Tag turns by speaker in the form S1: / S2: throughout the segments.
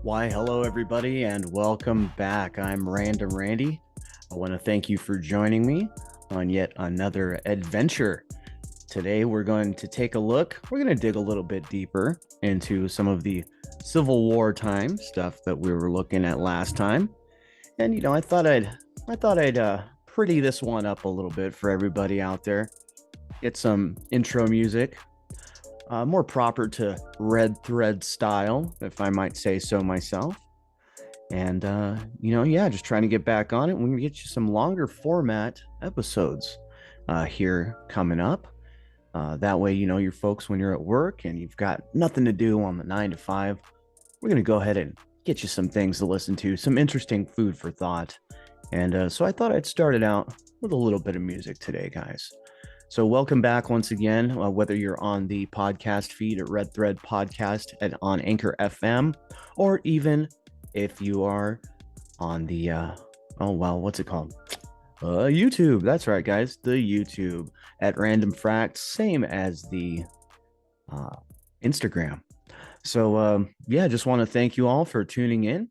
S1: Why, hello, everybody, and welcome back. I'm Random Randy. I want to thank you for joining me on yet another adventure. Today, we're going to take a look, we're going to dig a little bit deeper into some of the Civil War time stuff that we were looking at last time. And, I thought I'd pretty this one up a little bit for everybody out there. Get some intro music, more proper to Red Thread style, if I might say so myself. And yeah, just trying to get back on it. We're gonna get you some longer format episodes here coming up. That way, your folks when you're at work and you've got nothing to do on the 9 to 5. We're gonna go ahead and get you some things to listen to, some interesting food for thought. And so I thought I'd start it out with a little bit of music today, guys. So welcome back once again, whether you're on the podcast feed at Red Thread Podcast and on Anchor FM, or even if you are on the what's it called? YouTube. That's right, guys. The YouTube at Random Facts, same as the Instagram. So just want to thank you all for tuning in.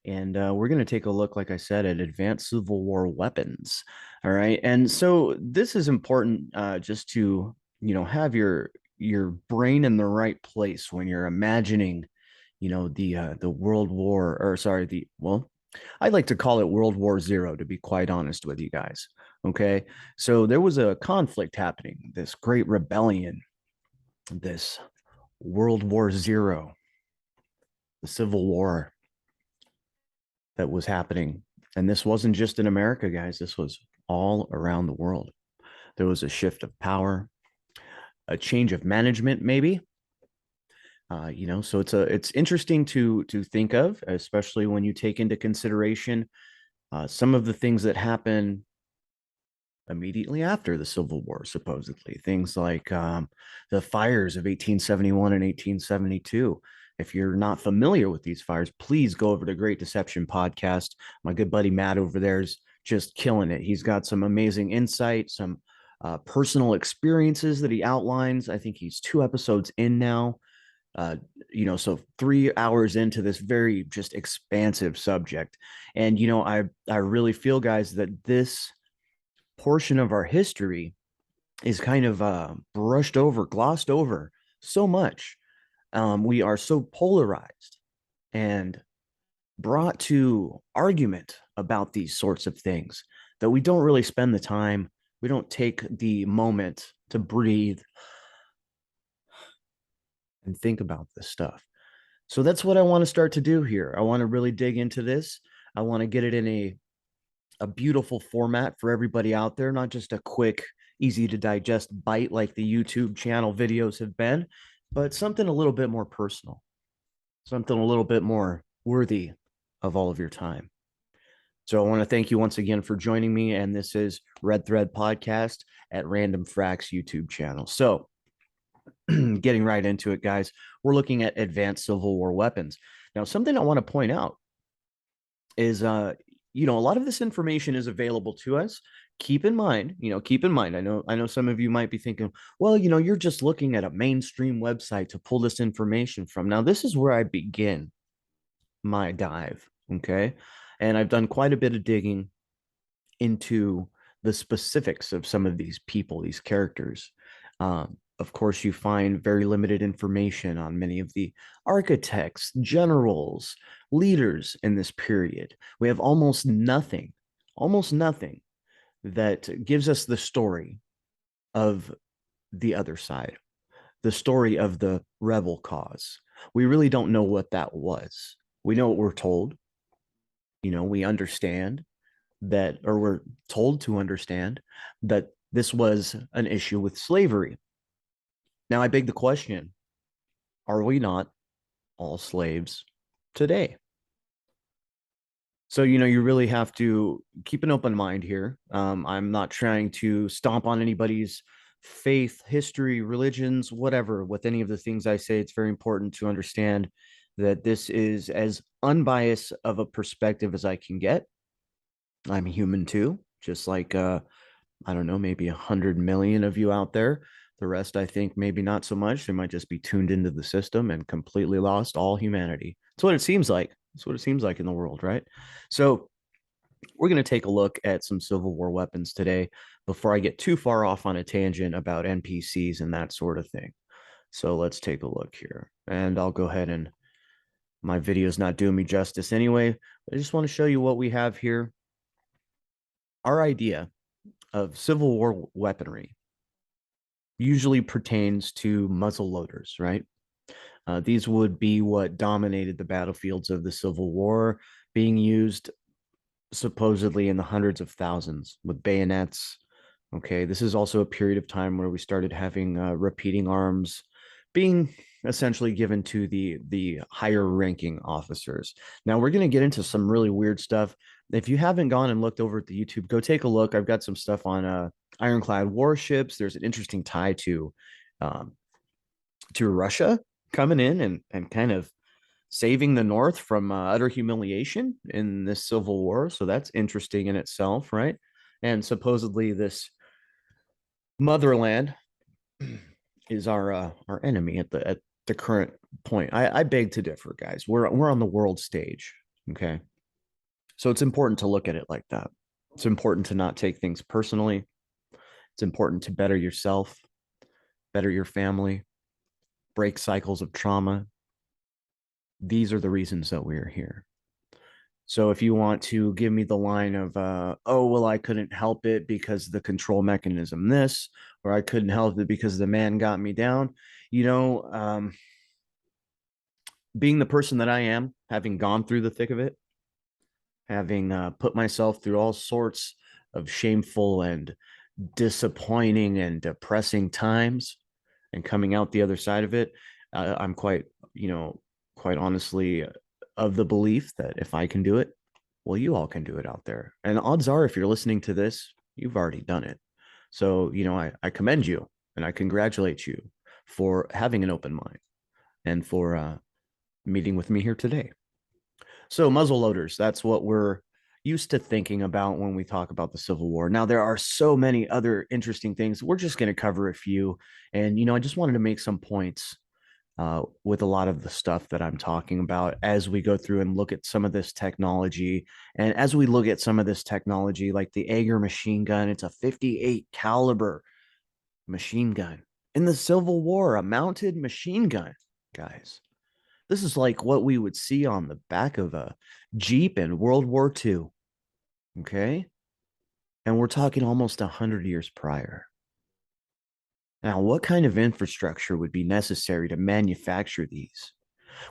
S1: And we're going to take a look, like I said, at advanced Civil War weapons. All right. And so this is important just to, have your brain in the right place when you're imagining, the World War, or sorry, I'd like to call it World War Zero, to be quite honest with you guys. Okay. So there was a conflict happening, this great rebellion, this World War Zero, the Civil War that was happening. And this wasn't just in America, guys. This was all around the world. There was a shift of power, a change of management, maybe. So it's interesting to think of, especially when you take into consideration some of the things that happen immediately after the Civil War, supposedly things like the fires of 1871 and 1872. If you're not familiar with these fires, please go over to Great Deception Podcast. My good buddy Matt over there is just killing it. He's got some amazing insight, some personal experiences that he outlines. I think he's 2 episodes in now. So 3 hours into this very just expansive subject. And, I really feel, guys, that this portion of our history is kind of brushed over, glossed over so much. We are so polarized and brought to argument about these sorts of things that we don't really spend the time. We don't take the moment to breathe and think about this stuff. So that's what I want to start to do here. I want to really dig into this. I want to get it in a beautiful format for everybody out there, not just a quick, easy to digest bite like the YouTube channel videos have been, but something a little bit more personal, something a little bit more worthy of all of your time. So I want to thank you once again for joining me. And this is Red Thread Podcast at Random Fracks YouTube channel. So getting right into it, guys, we're looking at advanced Civil War weapons. Now, something I want to point out is a lot of this information is available to us. Keep in mind, I know some of you might be thinking, well, you're just looking at a mainstream website to pull this information from. Now, this is where I begin my dive, okay? And I've done quite a bit of digging into the specifics of some of these people, these characters. Of course, you find very limited information on many of the architects, generals, leaders in this period. We have almost nothing that gives us the story of the other side, the story of the rebel cause. We really don't know what that was. We know what we're told. We understand that, or we're told to understand that this was an issue with slavery. Now, I beg the question, are we not all slaves today? So, you really have to keep an open mind here. I'm not trying to stomp on anybody's faith, history, religions, whatever. With any of the things I say, it's very important to understand that this is as unbiased of a perspective as I can get. I'm human too, just like, I don't know, maybe 100 million of you out there. The rest, I think, maybe not so much. They might just be tuned into the system and completely lost all humanity. It's what it seems like. It's what it seems like in the world, right? So we're going to take a look at some Civil War weapons today before I get too far off on a tangent about NPCs and that sort of thing. So let's take a look here. And I'll go ahead and my video is not doing me justice anyway. I just want to show you what we have here. Our idea of Civil War weaponry usually pertains to muzzle loaders, right? These would be what dominated the battlefields of the Civil War, being used supposedly in the hundreds of thousands with bayonets. Okay, this is also a period of time where we started having repeating arms being essentially given to the higher ranking officers. Now we're going to get into some really weird stuff. If you haven't gone and looked over at the YouTube, go take a look. I've got some stuff on ironclad warships. There's an interesting tie um, to Russia coming in and kind of saving the North from utter humiliation in this civil war. So that's interesting in itself, right? And supposedly this motherland is our enemy at the current point. I beg to differ, guys. We're on the world stage, okay? So it's important to look at it like that. It's important to not take things personally. It's important to better yourself, better your family, break cycles of trauma. These are the reasons that we are here. So if you want to give me the line of, oh, well, I couldn't help it because the control mechanism this, or I couldn't help it because the man got me down, you know, being the person that I am, having gone through the thick of it, having put myself through all sorts of shameful and disappointing and depressing times and coming out the other side of it, I'm quite, quite honestly of the belief that if I can do it, well, you all can do it out there. And odds are, if you're listening to this, you've already done it. So, I commend you and I congratulate you for having an open mind and for meeting with me here today. So, muzzle loaders, that's what we're used to thinking about when we talk about the Civil War. Now, there are so many other interesting things. We're just going to cover a few. And, I just wanted to make some points with a lot of the stuff that I'm talking about as we go through and look at some of this technology. And as we look at some of this technology, like the Ager machine gun, it's a 58 caliber machine gun in the Civil War, a mounted machine gun, guys. This is like what we would see on the back of a Jeep in World War II. Okay. And we're talking almost 100 years prior. Now, what kind of infrastructure would be necessary to manufacture these?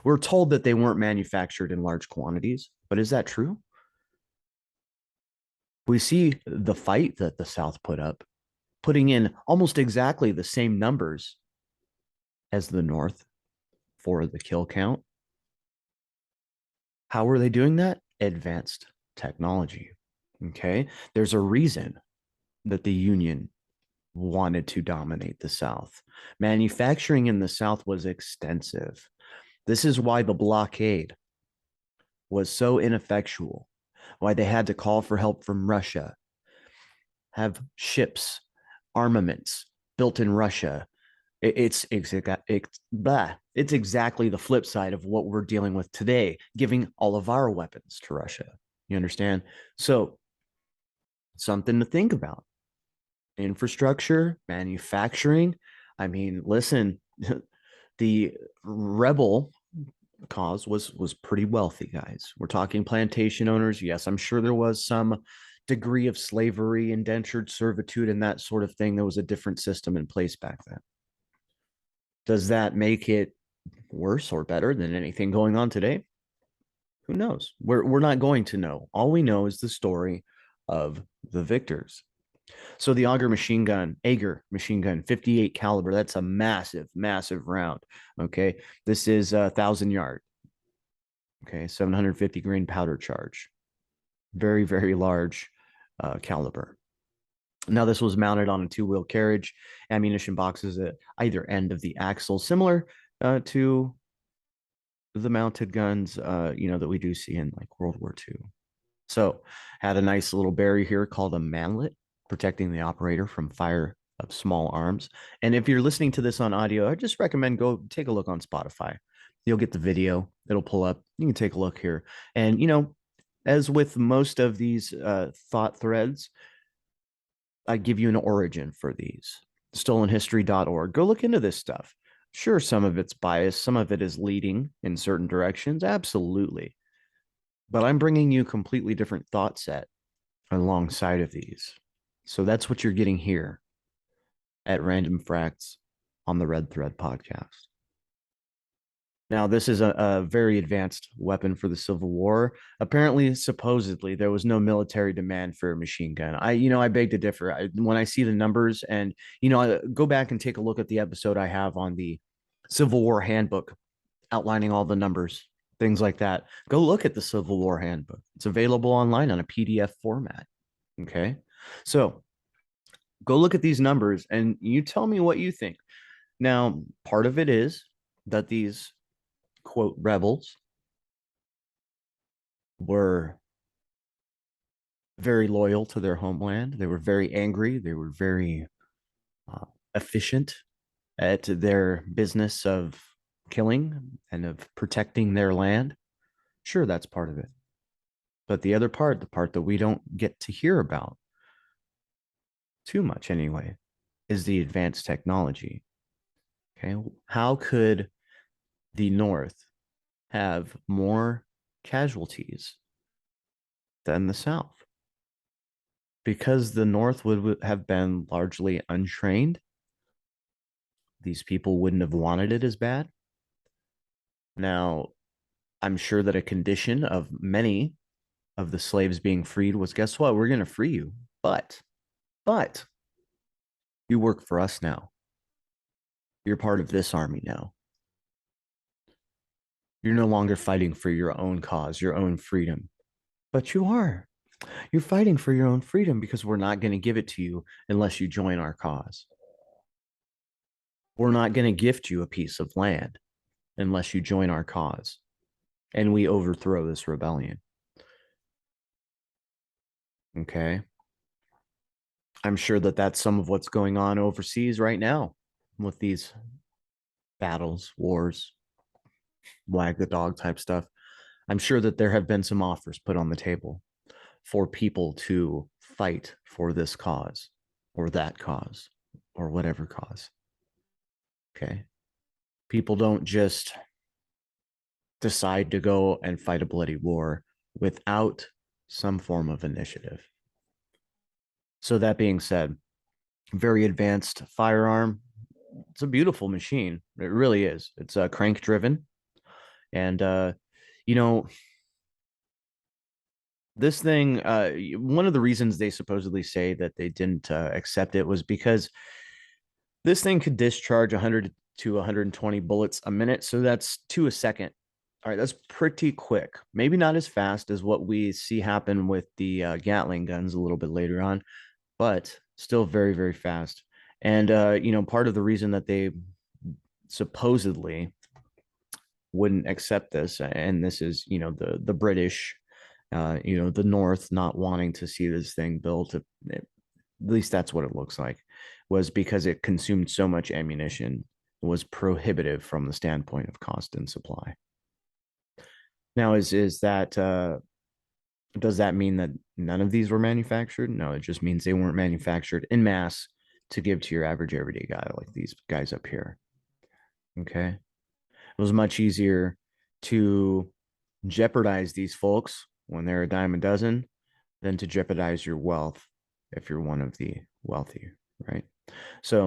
S1: We're told that they weren't manufactured in large quantities, but is that true? We see the fight that the South put up, putting in almost exactly the same numbers as the North for the kill count. How were they doing that? Advanced technology. Okay. There's a reason that the Union wanted to dominate the South. Manufacturing in the South was extensive. This is why the blockade was so ineffectual, why they had to call for help from Russia, have ships, armaments built in Russia. It's exactly the flip side of what we're dealing with today, giving all of our weapons to Russia. You understand? So, something to think about. Infrastructure, manufacturing. I mean, listen, the rebel cause was pretty wealthy, guys. We're talking plantation owners. Yes, I'm sure there was some degree of slavery, indentured servitude, and that sort of thing. There was a different system in place back then. Does that make it worse or better than anything going on today? Who knows? We're not going to know. All we know is the story of the victors. So the Ager machine gun, 58 caliber. That's a massive, massive round. Okay, this is 1,000 yard. Okay, 750 grain powder charge. Very, very large caliber. Now, this was mounted on a two-wheel carriage, ammunition boxes at either end of the axle, similar to the mounted guns, that we do see in like World War II. So, had a nice little barrier here called a manlet, protecting the operator from fire of small arms. And if you're listening to this on audio, I just recommend go take a look on Spotify. You'll get the video. It'll pull up. You can take a look here. And, as with most of these thought threads, I give you an origin for these. Stolenhistory.org. Go look into this stuff. Sure, some of it's biased, some of it is leading in certain directions. Absolutely. But I'm bringing you a completely different thought set alongside of these. So that's what you're getting here at Random Facts on the Red Thread podcast. Now, this is a very advanced weapon for the Civil War. Apparently, supposedly, there was no military demand for a machine gun. I beg to differ. When I see the numbers, and I go back and take a look at the episode I have on the Civil War handbook, outlining all the numbers, things like that. Go look at the Civil War handbook. It's available online on a PDF format. Okay, so go look at these numbers, and you tell me what you think. Now, part of it is that these quote rebels were very loyal to their homeland. They were very angry. They were very efficient at their business of killing and of protecting their land. Sure, that's part of it. But the other part, the part that we don't get to hear about too much anyway, is the advanced technology. Okay. How could the North have more casualties than the South? Because the North would have been largely untrained. These people wouldn't have wanted it as bad. Now, I'm sure that a condition of many of the slaves being freed was, guess what? We're going to free you. But you work for us now. You're part of this army now. You're no longer fighting for your own cause, your own freedom. But you are. You're fighting for your own freedom because we're not going to give it to you unless you join our cause. We're not going to gift you a piece of land unless you join our cause and we overthrow this rebellion. Okay. I'm sure that that's some of what's going on overseas right now with these battles, wars, wag the dog type stuff. I'm sure that there have been some offers put on the table for people to fight for this cause or that cause or whatever cause. Okay. People don't just decide to go and fight a bloody war without some form of initiative. So that being said, very advanced firearm. It's a beautiful machine. It really is. It's crank driven. And, you know, this thing, one of the reasons they supposedly say that they didn't accept it was because this thing could discharge 100 to 120 bullets a minute. So that's 2 a second. All right, that's pretty quick. Maybe not as fast as what we see happen with the Gatling guns a little bit later on, but still very, very fast. And, part of the reason that they supposedly wouldn't accept this, and this is, the British, the North not wanting to see this thing built, at least that's what it looks like, was because it consumed so much ammunition, was prohibitive from the standpoint of cost and supply. Now, is that does that mean that none of these were manufactured? No, it just means they weren't manufactured in mass to give to your average everyday guy like these guys up here. Okay. It was much easier to jeopardize these folks when they're a dime a dozen than to jeopardize your wealth if you're one of the wealthy, right? So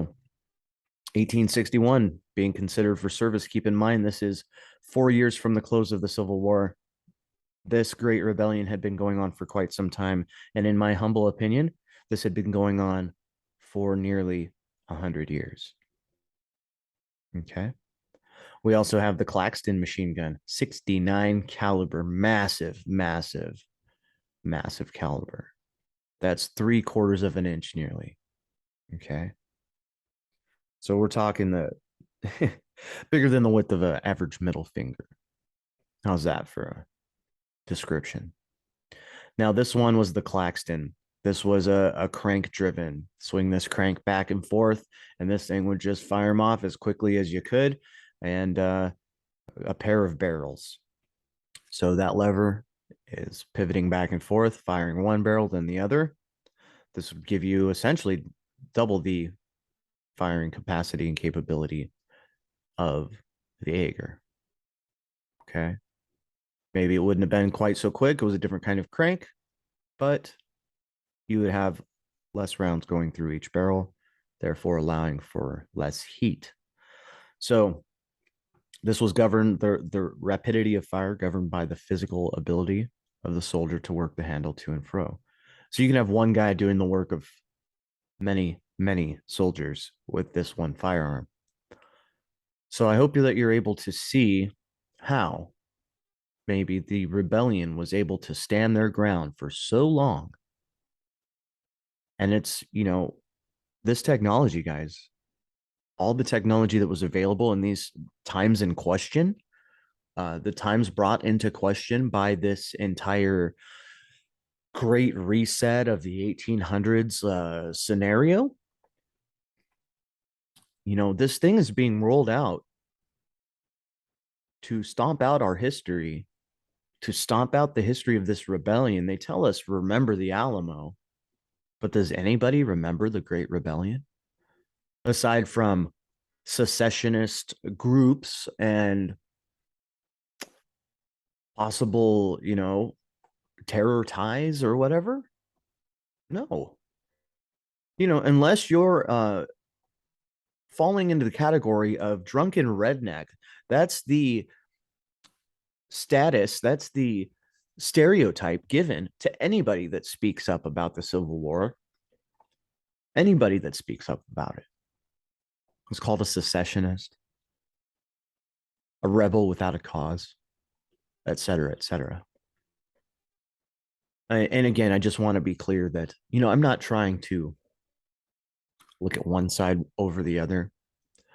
S1: 1861 being considered for service. Keep in mind, this is 4 years from the close of the Civil War. This great rebellion had been going on for quite some time. And in my humble opinion, this had been going on for nearly 100 years. Okay. We also have the Claxton machine gun, 69 caliber, massive, massive, massive caliber. That's 3/4 of an inch nearly. Okay. So we're talking the bigger than the width of an average middle finger. How's that for a description? Now, this one was the Claxton. This was a crank driven. Swing this crank back and forth, and this thing would just fire them off as quickly as you could. And a pair of barrels. So that lever is pivoting back and forth, firing one barrel, then the other. This would give you essentially double the firing capacity and capability of the Jaeger. Okay. Maybe it wouldn't have been quite so quick. It was a different kind of crank, but you would have less rounds going through each barrel, therefore allowing for less heat. So this was governed, the rapidity of fire governed by the physical ability of the soldier to work the handle to and fro. So you can have one guy doing the work of many, many soldiers with this one firearm. So I hope that you're able to see how maybe the rebellion was able to stand their ground for so long. And it's, this technology, guys, all the technology that was available in these times in question, the times brought into question by this entire great reset of the 1800s scenario, this thing is being rolled out to stomp out our history, to stomp out the history of this rebellion. They tell us, remember the Alamo, but does anybody remember the Great Rebellion? Aside from secessionist groups and possible, terror ties or whatever? No. Unless you're falling into the category of drunken redneck, that's the status, that's the stereotype given to anybody that speaks up about the Civil War, anybody that speaks up about it. It's called a secessionist, a rebel without a cause, et cetera, et cetera. And again, I just want to be clear that, I'm not trying to look at one side over the other.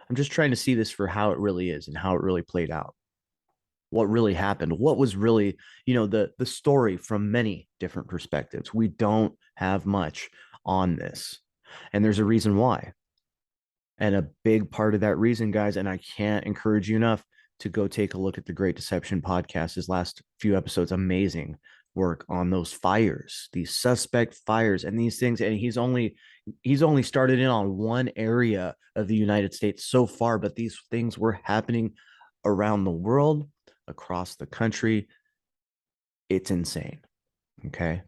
S1: I'm just trying to see this for how it really is and how it really played out. What really happened, what was really, the story from many different perspectives. We don't have much on this. And there's a reason why. And a big part of that reason, guys, and I can't encourage you enough to go take a look at the Great Deception podcast. His last few episodes, amazing work on those fires, these suspect fires and these things. And he's only started in on one area of the United States so far, but these things were happening around the world, across the country. It's insane. Okay.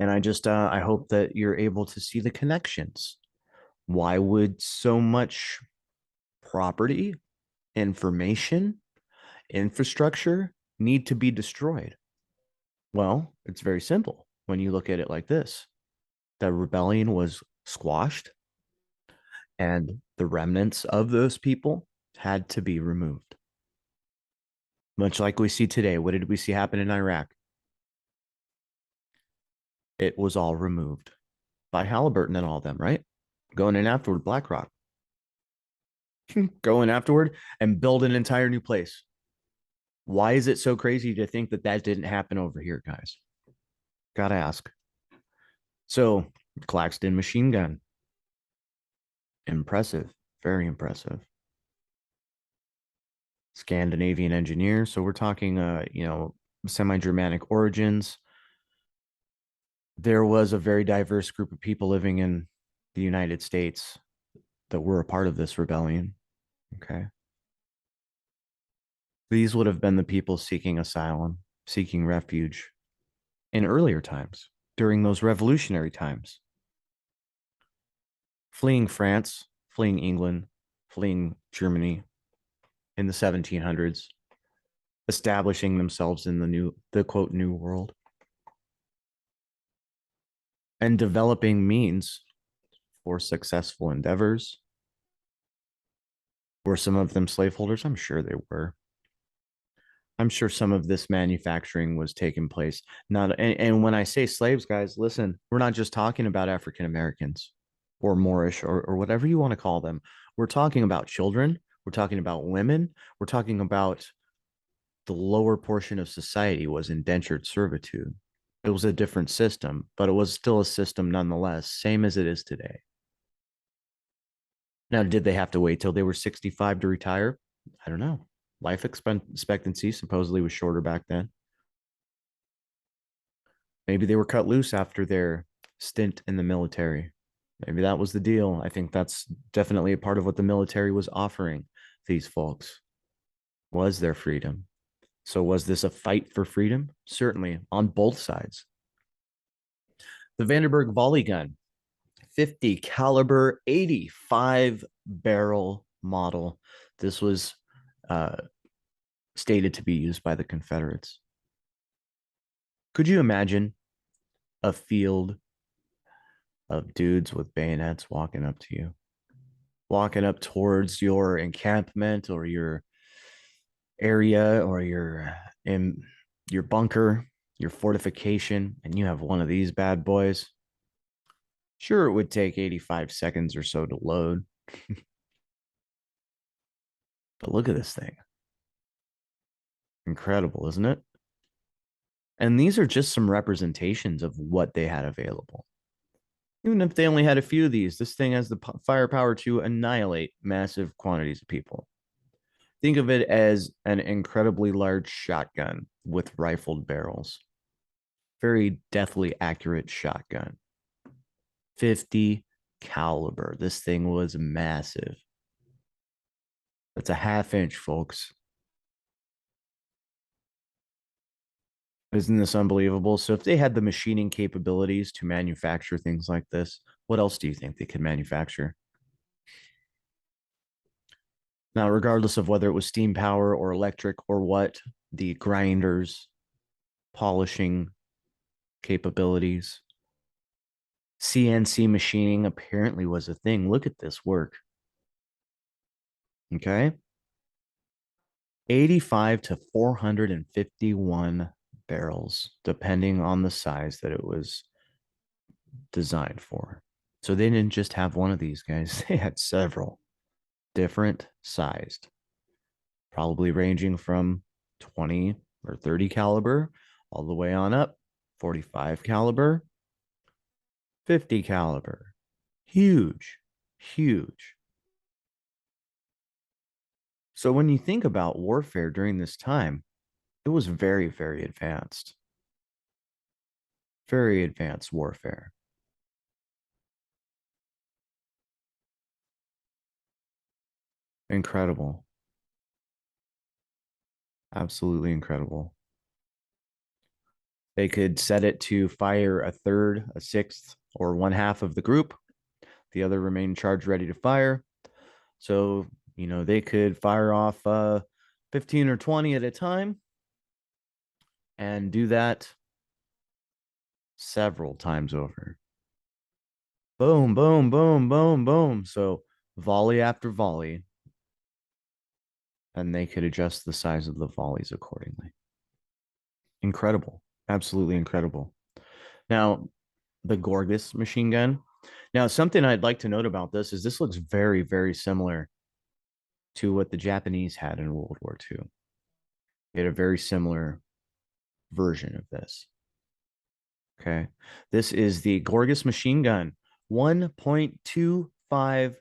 S1: And I hope that you're able to see the connections. Why would so much property, information, infrastructure need to be destroyed? Well, it's very simple when you look at it like this. The rebellion was squashed, and the remnants of those people had to be removed. Much like we see today. What did we see happen in Iraq? It was all removed by Halliburton and all of them, right? Going in afterward, BlackRock. Going afterward and build an entire new place. Why is it so crazy to think that that didn't happen over here, guys? Gotta ask. So, Claxton machine gun. Impressive. Very impressive. Scandinavian engineer. So we're talking, semi-Germanic origins. There was a very diverse group of people living in the United States that were a part of this rebellion. Okay. These would have been the people seeking asylum, seeking refuge in earlier times, during those revolutionary times. Fleeing France, fleeing England, fleeing Germany in the 1700s, establishing themselves in the quote, new world, and developing means for successful endeavors. Were some of them slaveholders? I'm sure they were. I'm sure some of this manufacturing was taking place. And when I say slaves, guys, listen, we're not just talking about African Americans or Moorish or whatever you want to call them. We're talking about children. We're talking about women. We're talking about the lower portion of society was indentured servitude. It was a different system, but it was still a system nonetheless, same as it is today. Now, did they have to wait till they were 65 to retire? I don't know. Life expectancy supposedly was shorter back then. Maybe they were cut loose after their stint in the military. Maybe that was the deal. I think that's definitely a part of what the military was offering these folks was their freedom. So was this a fight for freedom? Certainly on both sides. The Vandenberg volley gun, 50 caliber, 85 barrel model. This was uh, stated to be used by the Confederates. Could you imagine a field of dudes with bayonets walking up to you, walking up towards your encampment or your area or in your bunker, your fortification, and you have one of these bad boys? Sure, it would take 85 seconds or so to load, but look at this thing. Incredible, isn't it? And these are just some representations of what they had available. Even if they only had a few of these, this thing has the firepower to annihilate massive quantities of people. Think of it as an incredibly large shotgun with rifled barrels. Very deathly accurate shotgun. 50 caliber. This thing was massive. That's a half inch, folks. Isn't this unbelievable? So, if they had the machining capabilities to manufacture things like this, what else do you think they could manufacture? Now, regardless of whether it was steam power or electric or what, the grinders, polishing capabilities, CNC machining apparently was a thing. Look at this work. Okay. 85 to 451 barrels, depending on the size that it was designed for. So they didn't just have one of these guys, they had several different sized, probably ranging from 20 or 30 caliber all the way on up, 45 caliber, 50 caliber. Huge, huge. So when you think about warfare during this time, it was very, very advanced. Very advanced warfare. Incredible. Absolutely incredible. They could set it to fire a third, a sixth, or one half of the group. The other remain charged ready to fire. So, they could fire off 15 or 20 at a time and do that several times over. Boom, boom, boom, boom, boom. So, volley after volley, and they could adjust the size of the volleys accordingly. Incredible. Absolutely incredible. Now, the Gorgas machine gun. Now, something I'd like to note about this is this looks very, very similar to what the Japanese had in World War II. They had a very similar version of this. Okay. This is the Gorgas machine gun, 1.25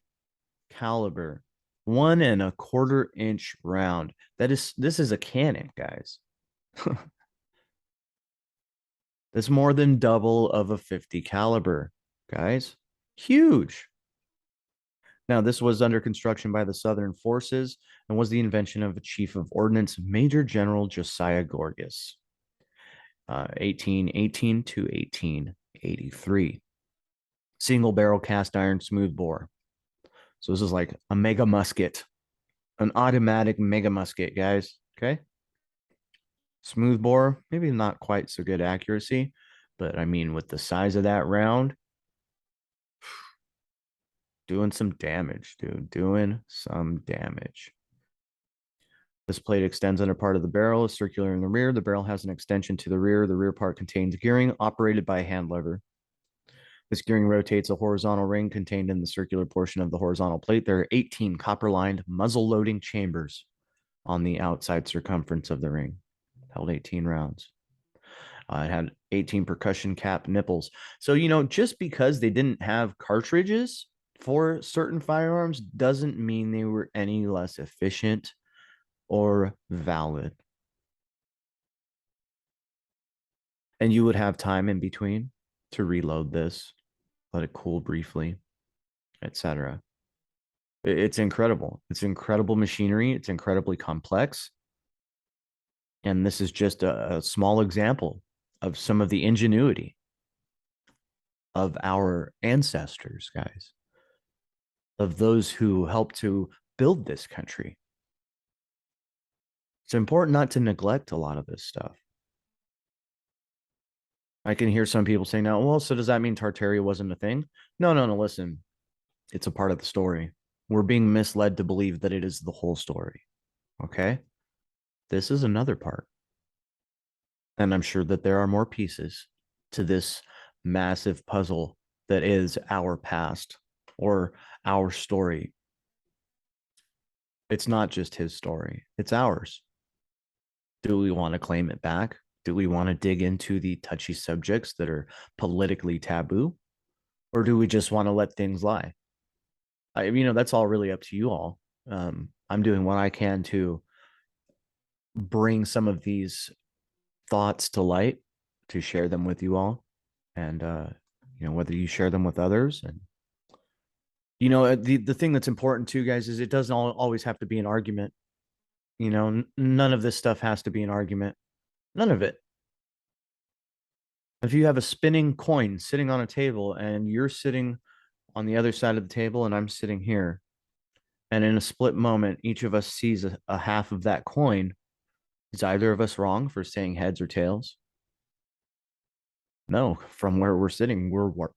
S1: caliber, 1.25 inch round. This is a cannon, guys. That's more than double of a 50 caliber, guys. Huge. Now, this was under construction by the Southern Forces and was the invention of a chief of ordnance, Major General Josiah Gorgas, 1818 to 1883. Single barrel cast iron smooth bore. So this is like a mega musket, an automatic mega musket, guys. Okay. Smooth bore, maybe not quite so good accuracy, but I mean, with the size of that round, doing some damage, dude. Doing some damage. This plate extends under part of the barrel, is circular in the rear. The barrel has an extension to the rear. The rear part contains gearing operated by a hand lever. This gearing rotates a horizontal ring contained in the circular portion of the horizontal plate. There are 18 copper-lined muzzle loading chambers on the outside circumference of the ring. Held 18 rounds. It had 18 percussion cap nipples. So, just because they didn't have cartridges for certain firearms doesn't mean they were any less efficient or valid. And you would have time in between to reload this, let it cool briefly, etc. It's incredible. It's incredible machinery. It's incredibly complex. And this is just a small example of some of the ingenuity of our ancestors, guys, of those who helped to build this country. It's important not to neglect a lot of this stuff. I can hear some people saying now, well, so does that mean Tartaria wasn't a thing? No, no, no. Listen, it's a part of the story. We're being misled to believe that it is the whole story. Okay. This is another part. And I'm sure that there are more pieces to this massive puzzle that is our past or our story. It's not just his story, it's ours. Do we want to claim it back? Do we want to dig into the touchy subjects that are politically taboo? Or do we just want to let things lie? That's all really up to you all. I'm doing what I can to bring some of these thoughts to light, to share them with you all. And, whether you share them with others. And, the thing that's important too, guys, is it doesn't always have to be an argument. None of this stuff has to be an argument. None of it. If you have a spinning coin sitting on a table and you're sitting on the other side of the table and I'm sitting here, and in a split moment, each of us sees a half of that coin, is either of us wrong for saying heads or tails? No, from where we're sitting,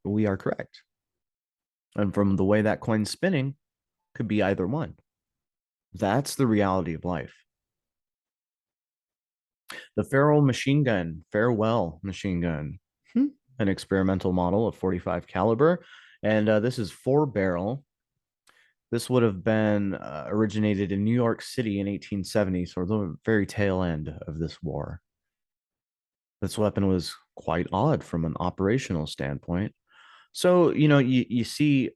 S1: we are correct. And from the way that coin's spinning, could be either one. That's the reality of life. The Farewell machine gun, an experimental model of 45 caliber, and this is 4 barrel. This would have been originated in New York City in 1870, so the very tail end of this war. This weapon was quite odd from an operational standpoint. So, you see,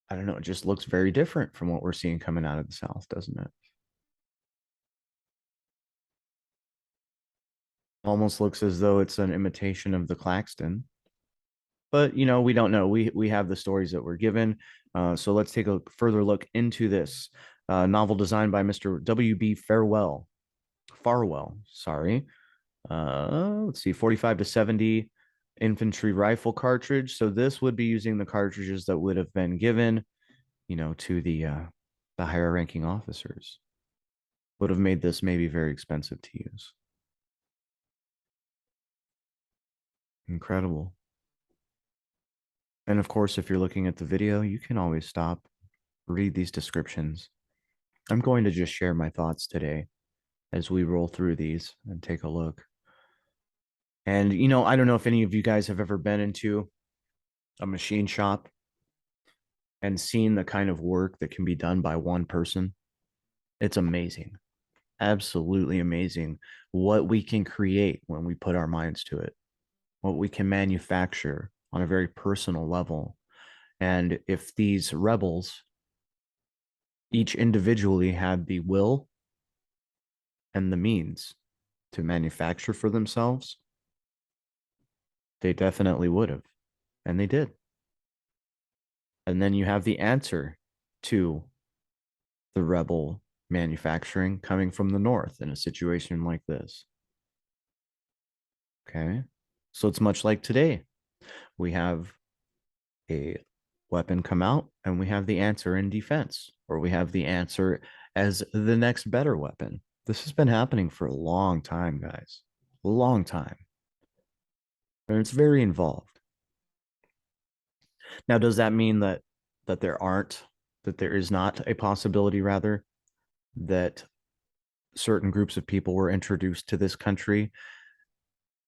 S1: I don't know, it just looks very different from what we're seeing coming out of the South, doesn't it? Almost looks as though it's an imitation of the Claxton. But we don't know. We have the stories that we're given. So let's take a further look into this novel designed by Mr. W.B. Farwell. Sorry. Let's see, 45 to 70 infantry rifle cartridge. So this would be using the cartridges that would have been given, to the higher ranking officers. Would have made this maybe very expensive to use. Incredible. And of course, if you're looking at the video, you can always stop, read these descriptions. I'm going to just share my thoughts today as we roll through these and take a look. And, I don't know if any of you guys have ever been into a machine shop and seen the kind of work that can be done by one person. It's amazing. Absolutely amazing what we can create when we put our minds to it, what we can manufacture on a very personal level. And if these rebels each individually had the will and the means to manufacture for themselves, they definitely would have. And they did. And then you have the answer to the rebel manufacturing coming from the North in a situation like this. Okay. So it's much like today. We have a weapon come out and we have the answer in defense, or we have the answer as the next better weapon. This has been happening for a long time, guys. A long time. And it's very involved. Now, does that mean that there is not a possibility, rather, that certain groups of people were introduced to this country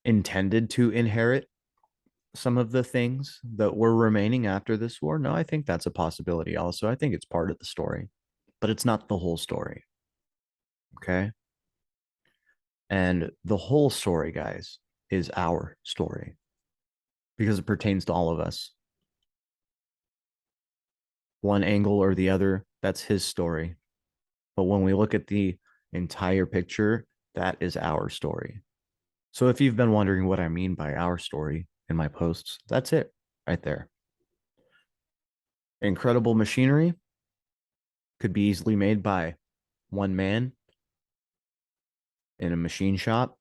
S1: intended to inherit some of the things that were remaining after this war? No, I think that's a possibility also. I think it's part of the story, but it's not the whole story. Okay. And the whole story, guys, is our story because it pertains to all of us. One angle or the other, that's his story. But when we look at the entire picture, that is our story. So if you've been wondering what I mean by our story in my posts, that's it right there. Incredible machinery could be easily made by one man in a machine shop.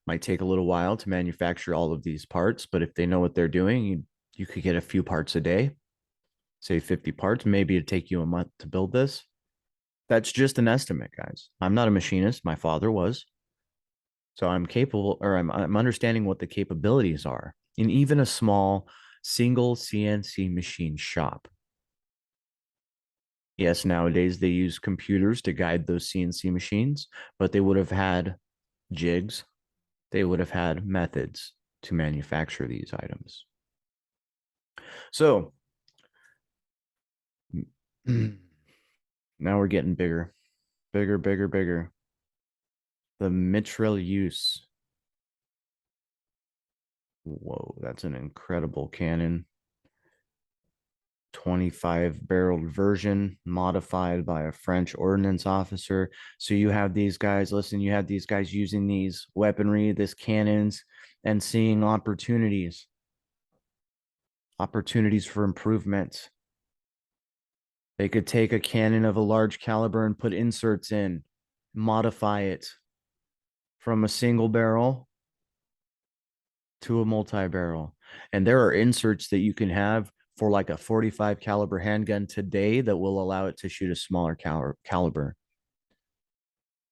S1: Might take a little while to manufacture all of these parts, but if they know what they're doing, you could get a few parts a day, say 50 parts. Maybe it'd take you a month to build this. That's just an estimate, guys. I'm not a machinist. My father was. So I'm capable, or I'm understanding what the capabilities are in even a small single CNC machine shop. Yes, nowadays they use computers to guide those CNC machines, but they would have had jigs, they would have had methods to manufacture these items. So now we're getting bigger, bigger, bigger, bigger. The mitrailleuse. Whoa, that's an incredible cannon. 25 barreled version modified by a French ordnance officer. So you have these guys, listen, you have these guys using these weaponry, this cannons, and seeing opportunities for improvement. They could take a cannon of a large caliber and put inserts in, modify it from a single barrel to a multi-barrel. And there are inserts that you can have for like a 45 caliber handgun today that will allow it to shoot a smaller caliber.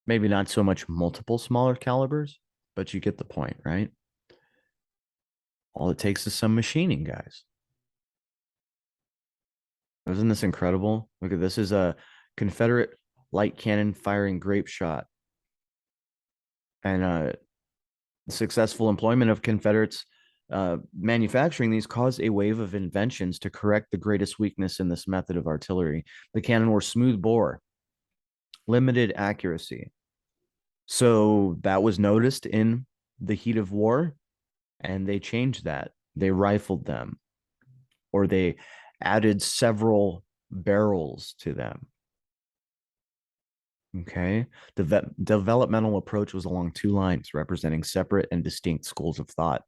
S1: Maybe not so much multiple smaller calibers, but you get the point, right? All it takes is some machining, guys. Isn't this incredible? Look at this. Is a Confederate light cannon firing grape shot. And successful employment of Confederates manufacturing these caused a wave of inventions to correct the greatest weakness in this method of artillery. The cannon were smooth bore, limited accuracy. So that was noticed in the heat of war, and they changed that. They rifled them, or they added several barrels to them. Okay. The developmental approach was along two lines, representing separate and distinct schools of thought.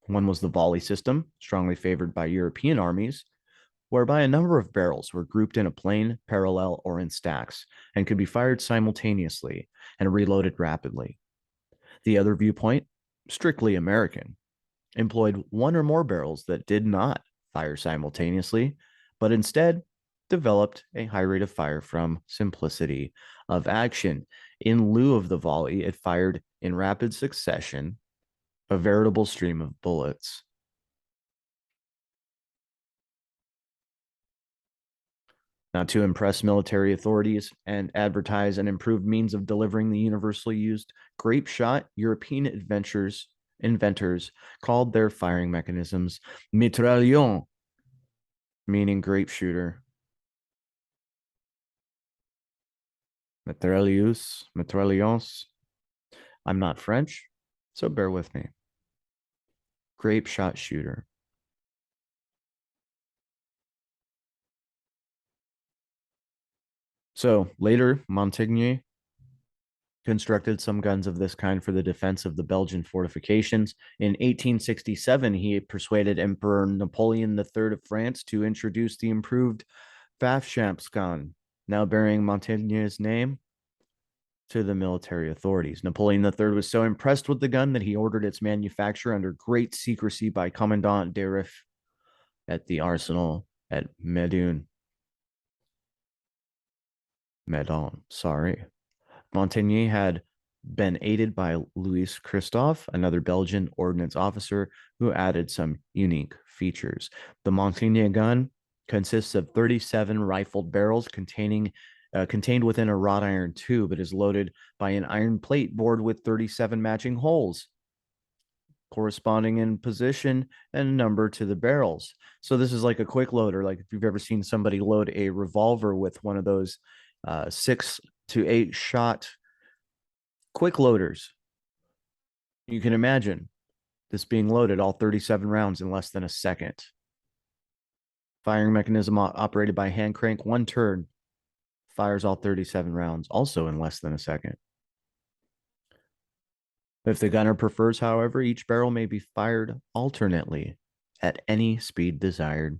S1: One was the volley system, strongly favored by European armies, whereby a number of barrels were grouped in a plane, parallel, or in stacks, and could be fired simultaneously and reloaded rapidly. The other viewpoint, strictly American, employed one or more barrels that did not fire simultaneously, but instead developed a high rate of fire from simplicity of action. In lieu of the volley, it fired in rapid succession a veritable stream of bullets. Now, to impress military authorities and advertise an improved means of delivering the universally used grape shot, European inventors called their firing mechanisms mitraillon, meaning grape shooter. Mitrailleuse. I'm not French, so bear with me. Grape shot shooter. So later, Montaigne constructed some guns of this kind for the defense of the Belgian fortifications. In 1867, he persuaded Emperor Napoleon III of France to introduce the improved Fafchamps gun, now bearing Montaigne's name, to the military authorities. Napoleon III was so impressed with the gun that he ordered its manufacture under great secrecy by Commandant Derif at the arsenal at Meudon. Sorry. Montaigne had been aided by Louis Christophe, another Belgian ordnance officer, who added some unique features. The Montaigne gun consists of 37 rifled barrels contained within a wrought iron tube. It is loaded by an iron plate bored with 37 matching holes corresponding in position and number to the barrels. So this is like a quick loader. Like if you've ever seen somebody load a revolver with one of those 6 to 8 shot quick loaders, you can imagine this being loaded, all 37 rounds in less than a second. Firing mechanism operated by hand crank, one turn, fires all 37 rounds, also in less than a second. If the gunner prefers, however, each barrel may be fired alternately at any speed desired.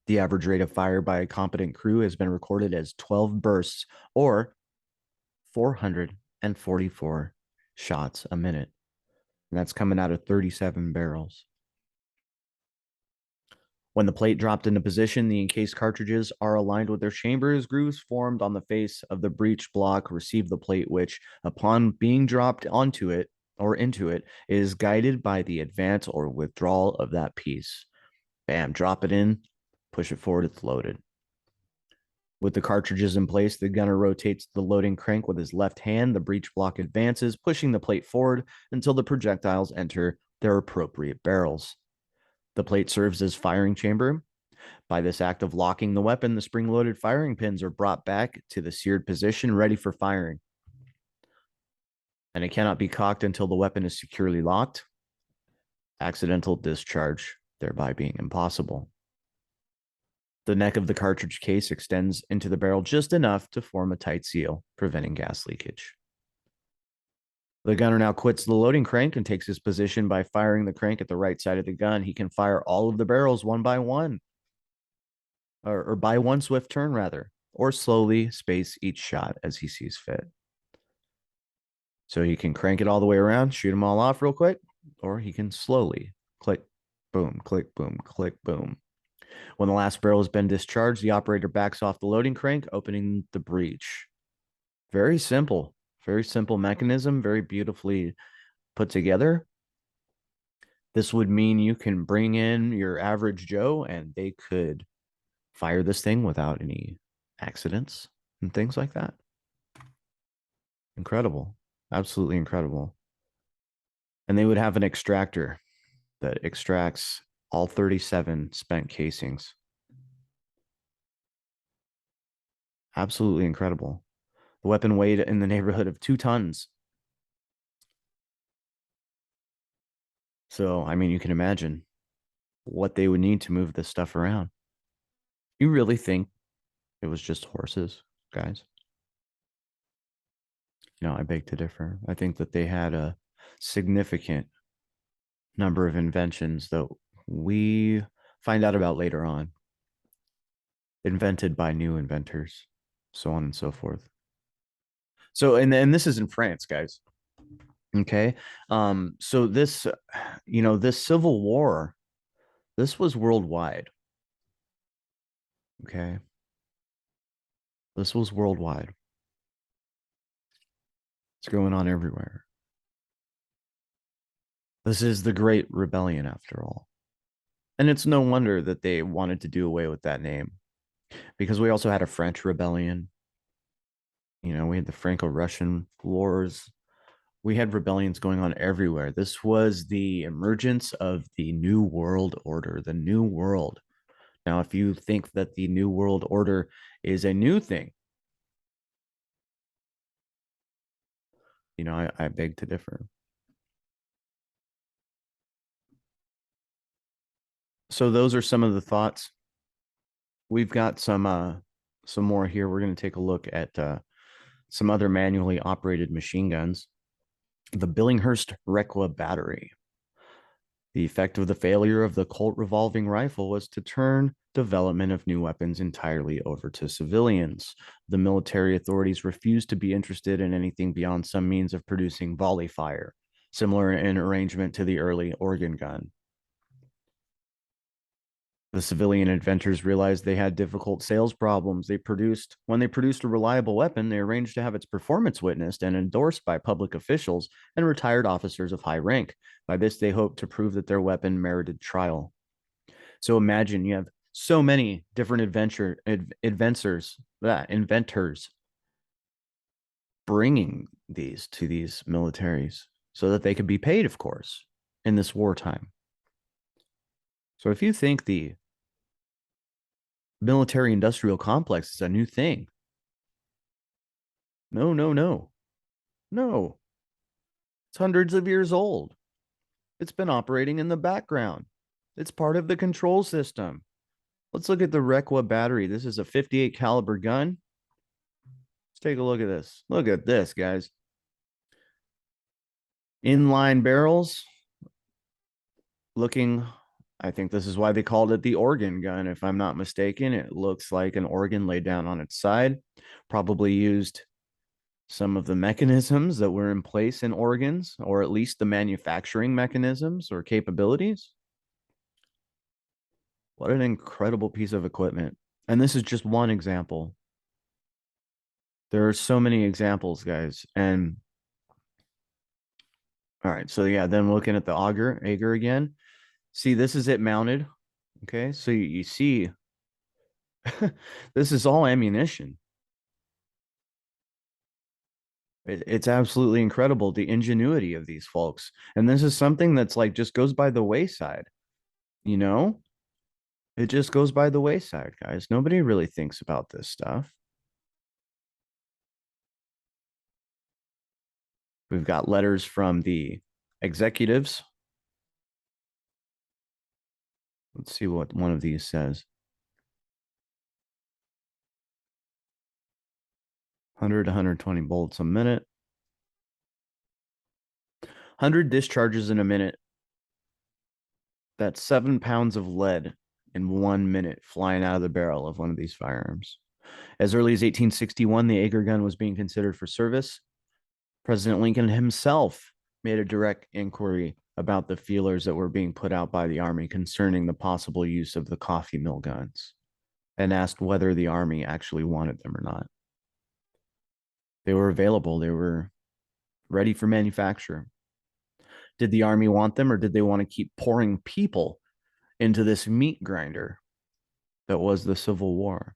S1: The average rate of fire by a competent crew has been recorded as 12 bursts or 444 shots a minute. And that's coming out of 37 barrels. When the plate dropped into position, the encased cartridges are aligned with their chambers. Grooves formed on the face of the breech block receive the plate, which, upon being dropped onto it or into it, is guided by the advance or withdrawal of that piece. Bam, drop it in, push it forward, it's loaded. With the cartridges in place, the gunner rotates the loading crank with his left hand. The breech block advances, pushing the plate forward until the projectiles enter their appropriate barrels. The plate serves as firing chamber. By this act of locking the weapon, the spring-loaded firing pins are brought back to the seared position, ready for firing. And it cannot be cocked until the weapon is securely locked. Accidental discharge, thereby being impossible. The neck of the cartridge case extends into the barrel just enough to form a tight seal, preventing gas leakage. The gunner now quits the loading crank and takes his position by firing the crank at the right side of the gun. He can fire all of the barrels one by one, or by one swift turn, rather, or slowly space each shot as he sees fit. So he can crank it all the way around, shoot them all off real quick, or he can slowly click, boom, click, boom, click, boom. When the last barrel has been discharged, the operator backs off the loading crank, opening the breech. Very simple mechanism, very beautifully put together. This would mean you can bring in your average Joe and they could fire this thing without any accidents and things like that. Incredible. Absolutely incredible. And they would have an extractor that extracts all 37 spent casings. Absolutely incredible. The weapon weighed in the neighborhood of 2 tons. So, I mean, you can imagine what they would need to move this stuff around. You really think it was just horses, guys? No, I beg to differ. I think that they had a significant number of inventions that we find out about later on, invented by new inventors, so on and so forth. So, and this is in France, guys. Okay. So this, this Civil War, this was worldwide. Okay. This was worldwide. It's going on everywhere. This is the Great Rebellion, after all. And it's no wonder that they wanted to do away with that name, because we also had a French rebellion. We had the Franco-Russian wars. We had rebellions going on everywhere. This was the emergence of the New World Order, the New World. Now, if you think that the New World Order is a new thing, I beg to differ. So those are some of the thoughts. We've got some more here. We're going to take a look at some other manually operated machine guns. The Billinghurst Requa battery. The effect of the failure of the Colt revolving rifle was to turn development of new weapons entirely over to civilians. The military authorities refused to be interested in anything beyond some means of producing volley fire, similar in arrangement to the early organ gun. The civilian inventors realized they had difficult sales problems. When they produced a reliable weapon, they arranged to have its performance witnessed and endorsed by public officials and retired officers of high rank. By this, they hoped to prove that their weapon merited trial. So imagine you have so many different inventors bringing these to these militaries so that they could be paid, of course, in this wartime. So if you think the military industrial complex is a new thing, no. It's hundreds of years old. It's been operating in the background. It's part of the control system. Let's look at the Requa battery. This is a 58 caliber gun. Let's take a look at this. Look at this, guys. Inline barrels looking, I think this is why they called it the organ gun, if I'm not mistaken. It looks like an organ laid down on its side, probably used some of the mechanisms that were in place in organs, or at least the manufacturing mechanisms or capabilities. What an incredible piece of equipment. And this is just one example. There are so many examples, guys. And all right, so yeah, then looking at the auger again. See, this is it mounted. Okay, so you see this is all ammunition. It's absolutely incredible, the ingenuity of these folks. And this is something that's like just goes by the wayside, you know? It just goes by the wayside, guys. Nobody really thinks about this stuff. We've got letters from the executives. Let's see what one of these says. 100 to 120 bolts a minute. 100 discharges in a minute. That's 7 pounds of lead in 1 minute flying out of the barrel of one of these firearms. As early as 1861, the Ager gun was being considered for service. President Lincoln himself made a direct inquiry about the feelers that were being put out by the Army concerning the possible use of the coffee mill guns and asked whether the Army actually wanted them or not. They were available, they were ready for manufacture. Did the Army want them, or did they want to keep pouring people into this meat grinder that was the Civil War?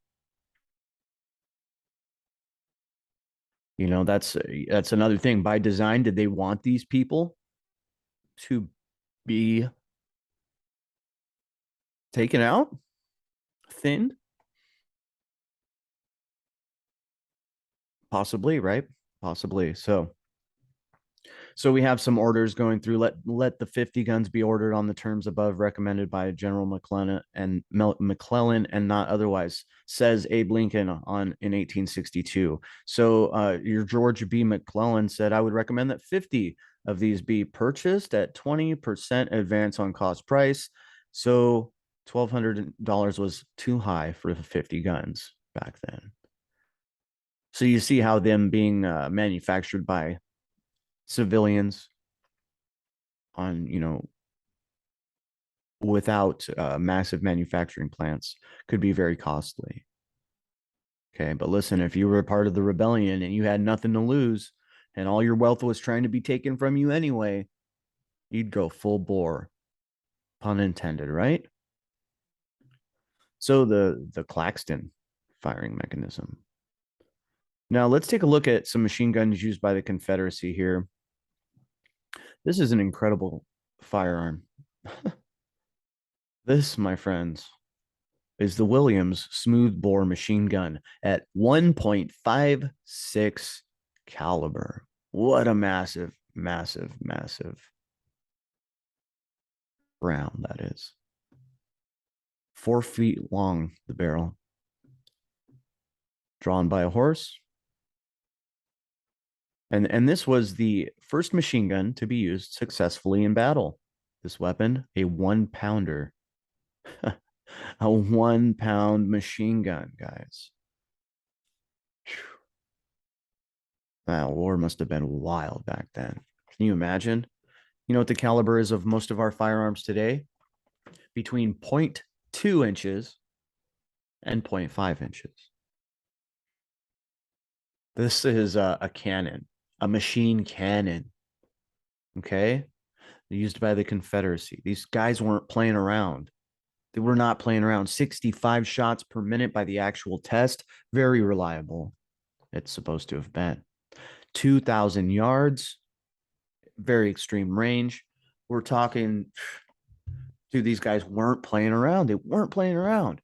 S1: You know, that's another thing. By design, did they want these people to be taken out, thinned? Possibly, right? Possibly. So we have some orders going through. Let the 50 guns be ordered on the terms above recommended by General McClellan and not otherwise, says Abe Lincoln in 1862. So your George B. McClellan said, I would recommend that 50 of these be purchased at 20% advance on cost price. So $1,200 was too high for the 50 guns back then. So you see how them being manufactured by civilians on, without massive manufacturing plants could be very costly. Okay, but listen, if you were a part of the rebellion and you had nothing to lose and all your wealth was trying to be taken from you anyway, you'd go full bore, pun intended, right? So the Claxton firing mechanism. Now let's take a look at some machine guns used by the Confederacy here. This is an incredible firearm. This, my friends, is the Williams smoothbore machine gun at 1.56 caliber. What a massive, massive, massive round that is. 4 feet long, the barrel. Drawn by a horse. And this was the first machine gun to be used successfully in battle. This weapon, a 1-pounder. A 1-pound machine gun, guys. That war must have been wild back then. Can you imagine? You know what the caliber is of most of our firearms today? Between 0.2 inches and 0.5 inches. This is a cannon, a machine cannon. Okay? Used by the Confederacy. These guys weren't playing around. They were not playing around. 65 shots per minute by the actual test. Very reliable. It's supposed to have been. 2,000 yards. Very extreme range. We're talking, dude, these guys weren't playing around. They weren't playing around.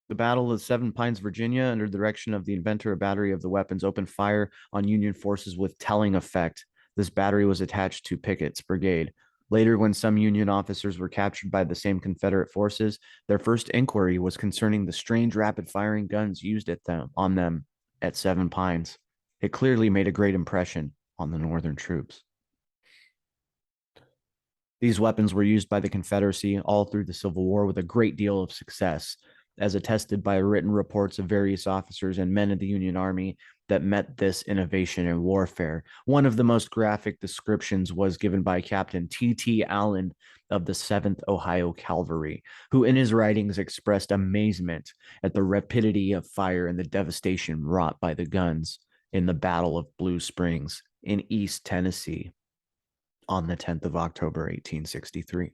S1: The Battle of Seven Pines, Virginia, under the direction of the inventor, a battery of the weapons opened fire on Union forces with telling effect. This battery was attached to Pickett's brigade. Later, when some Union officers were captured by the same Confederate forces, their first inquiry was concerning the strange rapid-firing guns used on them at Seven Pines. It clearly made a great impression on the Northern troops. These weapons were used by the Confederacy all through the Civil War with a great deal of success, as attested by written reports of various officers and men of the Union Army that met this innovation in warfare. One of the most graphic descriptions was given by Captain T.T. Allen of the 7th Ohio Cavalry, who in his writings expressed amazement at the rapidity of fire and the devastation wrought by the guns in the Battle of Blue Springs in East Tennessee on the 10th of October, 1863.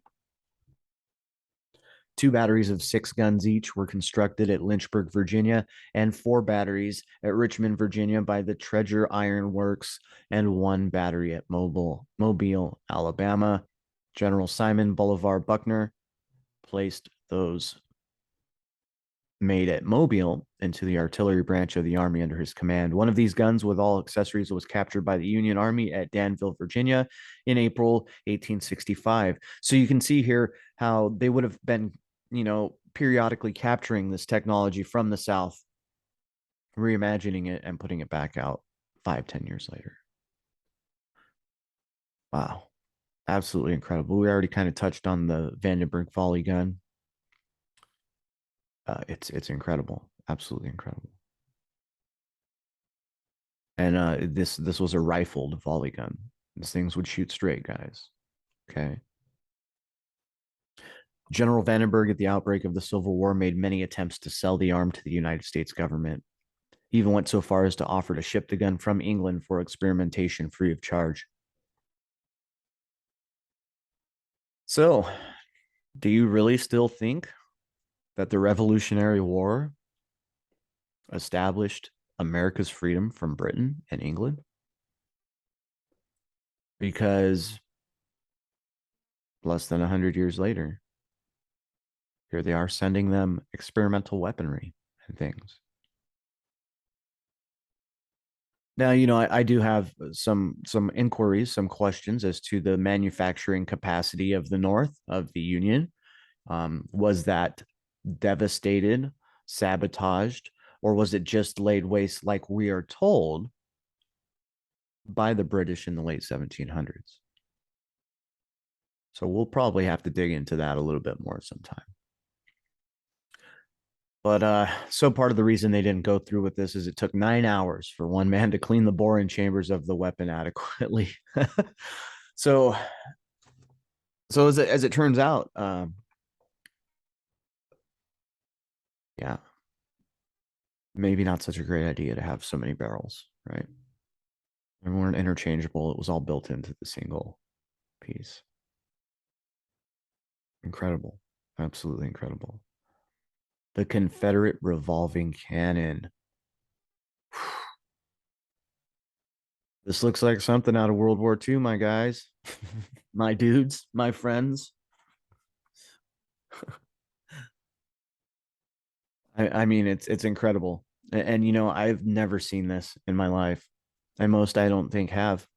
S1: Two batteries of 6 guns each were constructed at Lynchburg, Virginia, and 4 batteries at Richmond, Virginia by the Treasure Iron Works, and 1 battery at Mobile, Alabama. General Simon Bolivar Buckner placed those made at Mobile into the artillery branch of the Army under his command. One of these guns, with all accessories, was captured by the Union Army at Danville, Virginia in April 1865. So you can see here how they would have been, periodically capturing this technology from the South, reimagining it, and putting it back out 5, 10 years later. Wow. Absolutely incredible. We already kind of touched on the Vandenberg volley gun. It's incredible, absolutely incredible. And this was a rifled volley gun. These things would shoot straight, guys. Okay. General Vandenberg, at the outbreak of the Civil War, made many attempts to sell the arm to the United States government. He even went so far as to offer to ship the gun from England for experimentation free of charge. So, do you really still think that the Revolutionary War established America's freedom from Britain and England? Because less than 100 years later, here they are sending them experimental weaponry and things. Now, I do have some inquiries, some questions as to the manufacturing capacity of the North of the Union. Was that devastated, sabotaged, or was it just laid waste, like we are told, by the British in the late 1700s? So we'll probably have to dig into that a little bit more sometime. But so part of the reason they didn't go through with this is it took 9 hours for one man to clean the bore and chambers of the weapon adequately. so so as it turns out, yeah, maybe not such a great idea to have so many barrels, right? They weren't interchangeable. It was all built into the single piece. Incredible. Absolutely incredible. The Confederate revolving cannon. This looks like something out of World War II, my guys, my dudes, my friends. I mean, it's incredible, and I've never seen this in my life, and most I don't think have.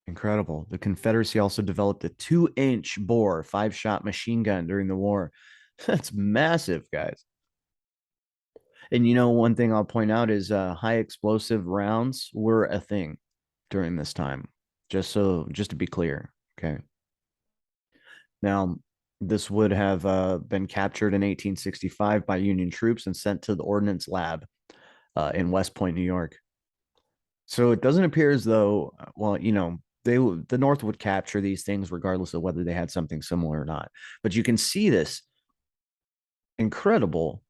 S1: Incredible. The Confederacy also developed a 2-inch bore 5-shot machine gun during the war. That's massive, guys. And one thing I'll point out is high explosive rounds were a thing during this time. Just to be clear, okay. Now, this would have been captured in 1865 by Union troops and sent to the Ordnance Lab in West Point, New York. So it doesn't appear as though, well, the North would capture these things regardless of whether they had something similar or not. But you can see this incredible,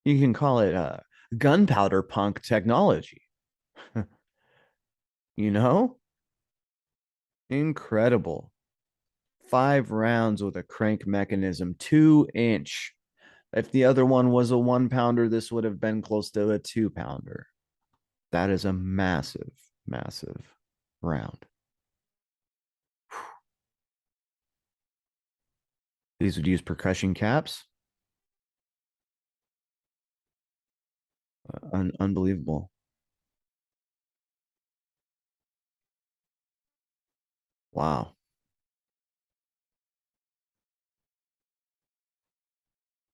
S1: you can call it gunpowder punk technology. you know, incredible. 5 rounds with a crank mechanism, 2-inch. If the other one was a 1-pounder, this would have been close to a 2-pounder. That is a massive, massive round. These would use percussion caps. Unbelievable. Wow.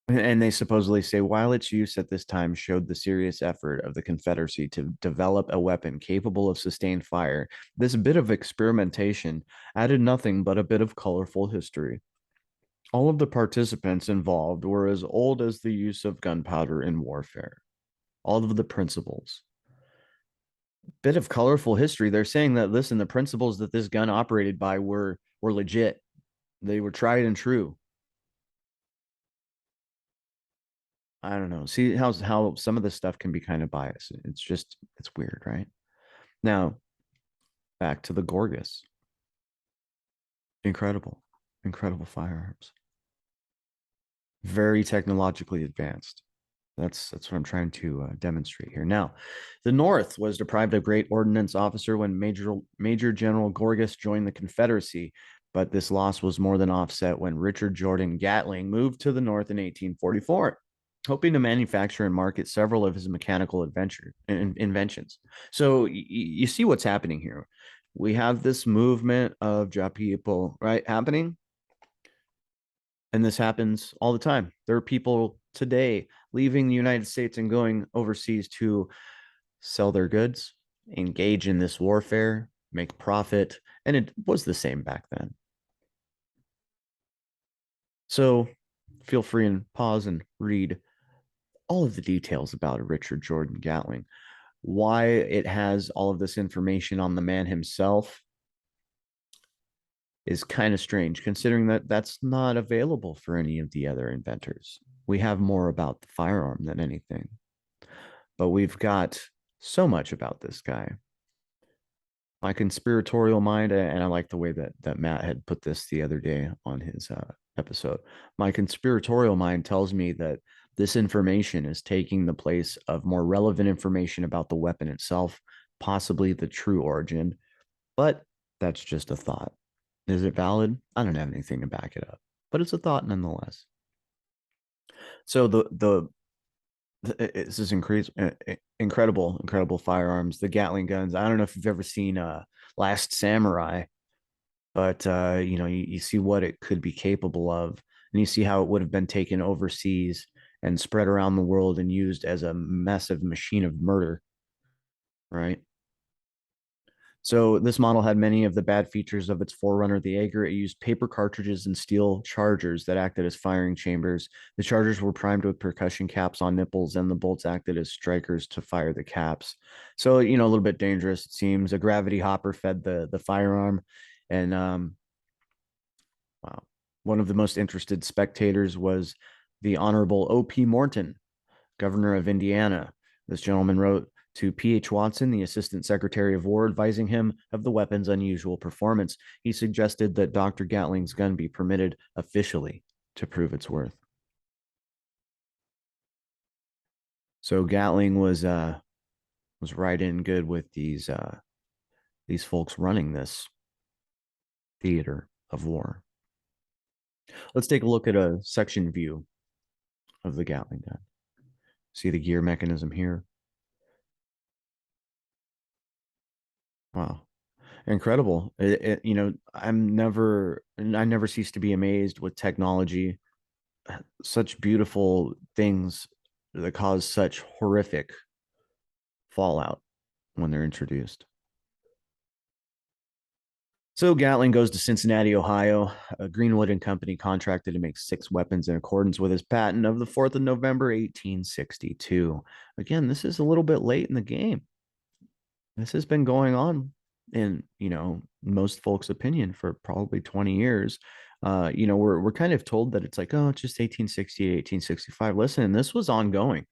S1: And they supposedly say while its use at this time showed the serious effort of the Confederacy to develop a weapon capable of sustained fire, this bit of experimentation added nothing but a bit of colorful history. All of the participants involved were as old as the use of gunpowder in warfare. All of the principles. Bit of colorful history. They're saying that listen, the principles that this gun operated by were legit. They were tried and true. I don't know. See how some of this stuff can be kind of biased. It's weird, right? Now, back to the Gorgas. Incredible. Incredible firearms. Very technologically advanced. That's what I'm trying to demonstrate here. Now, the North was deprived of great ordnance officer when Major General Gorgas joined the Confederacy, but this loss was more than offset when Richard Jordan Gatling moved to the North in 1844, hoping to manufacture and market several of his mechanical inventions. So you see what's happening here. We have this movement of job people, right, happening, and this happens all the time. There are people today leaving the United States and going overseas to sell their goods, engage in this warfare, make profit. And it was the same back then. So feel free and pause and read all of the details about Richard Jordan Gatling. Why it has all of this information on the man himself is kind of strange, considering that that's not available for any of the other inventors. We have more about the firearm than anything, but we've got so much about this guy. My conspiratorial mind, and I like the way that Matt had put this the other day on his episode. My conspiratorial mind tells me that this information is taking the place of more relevant information about the weapon itself, possibly the true origin, but that's just a thought. Is it valid? I don't have anything to back it up, but it's a thought nonetheless. So this is incredible firearms. The Gatling guns. I don't know if you've ever seen Last Samurai, but you see what it could be capable of, and you see how it would have been taken overseas and spread around the world and used as a massive machine of murder, right? So this model had many of the bad features of its forerunner, the Jaeger. It used paper cartridges and steel chargers that acted as firing chambers. The chargers were primed with percussion caps on nipples, and the bolts acted as strikers to fire the caps. So, a little bit dangerous, it seems. A gravity hopper fed the firearm. And wow, one of the most interested spectators was the Honorable O.P. Morton, governor of Indiana. This gentleman wrote to P.H. Watson, the Assistant Secretary of War, advising him of the weapon's unusual performance. He suggested that Dr. Gatling's gun be permitted officially to prove its worth. So Gatling was right in good with these folks running this theater of war. Let's take a look at a section view of the Gatling gun. See the gear mechanism here. Wow, incredible. I never cease to be amazed with technology, such beautiful things that cause such horrific fallout when they're introduced. So Gatling goes to Cincinnati, Ohio. Greenwood and Company contracted to make 6 weapons in accordance with his patent of the 4th of November, 1862. Again, this is a little bit late in the game. This has been going on in, most folks' opinion for probably 20 years. We're kind of told that it's like, oh, it's just 1868, 1865. Listen, this was ongoing.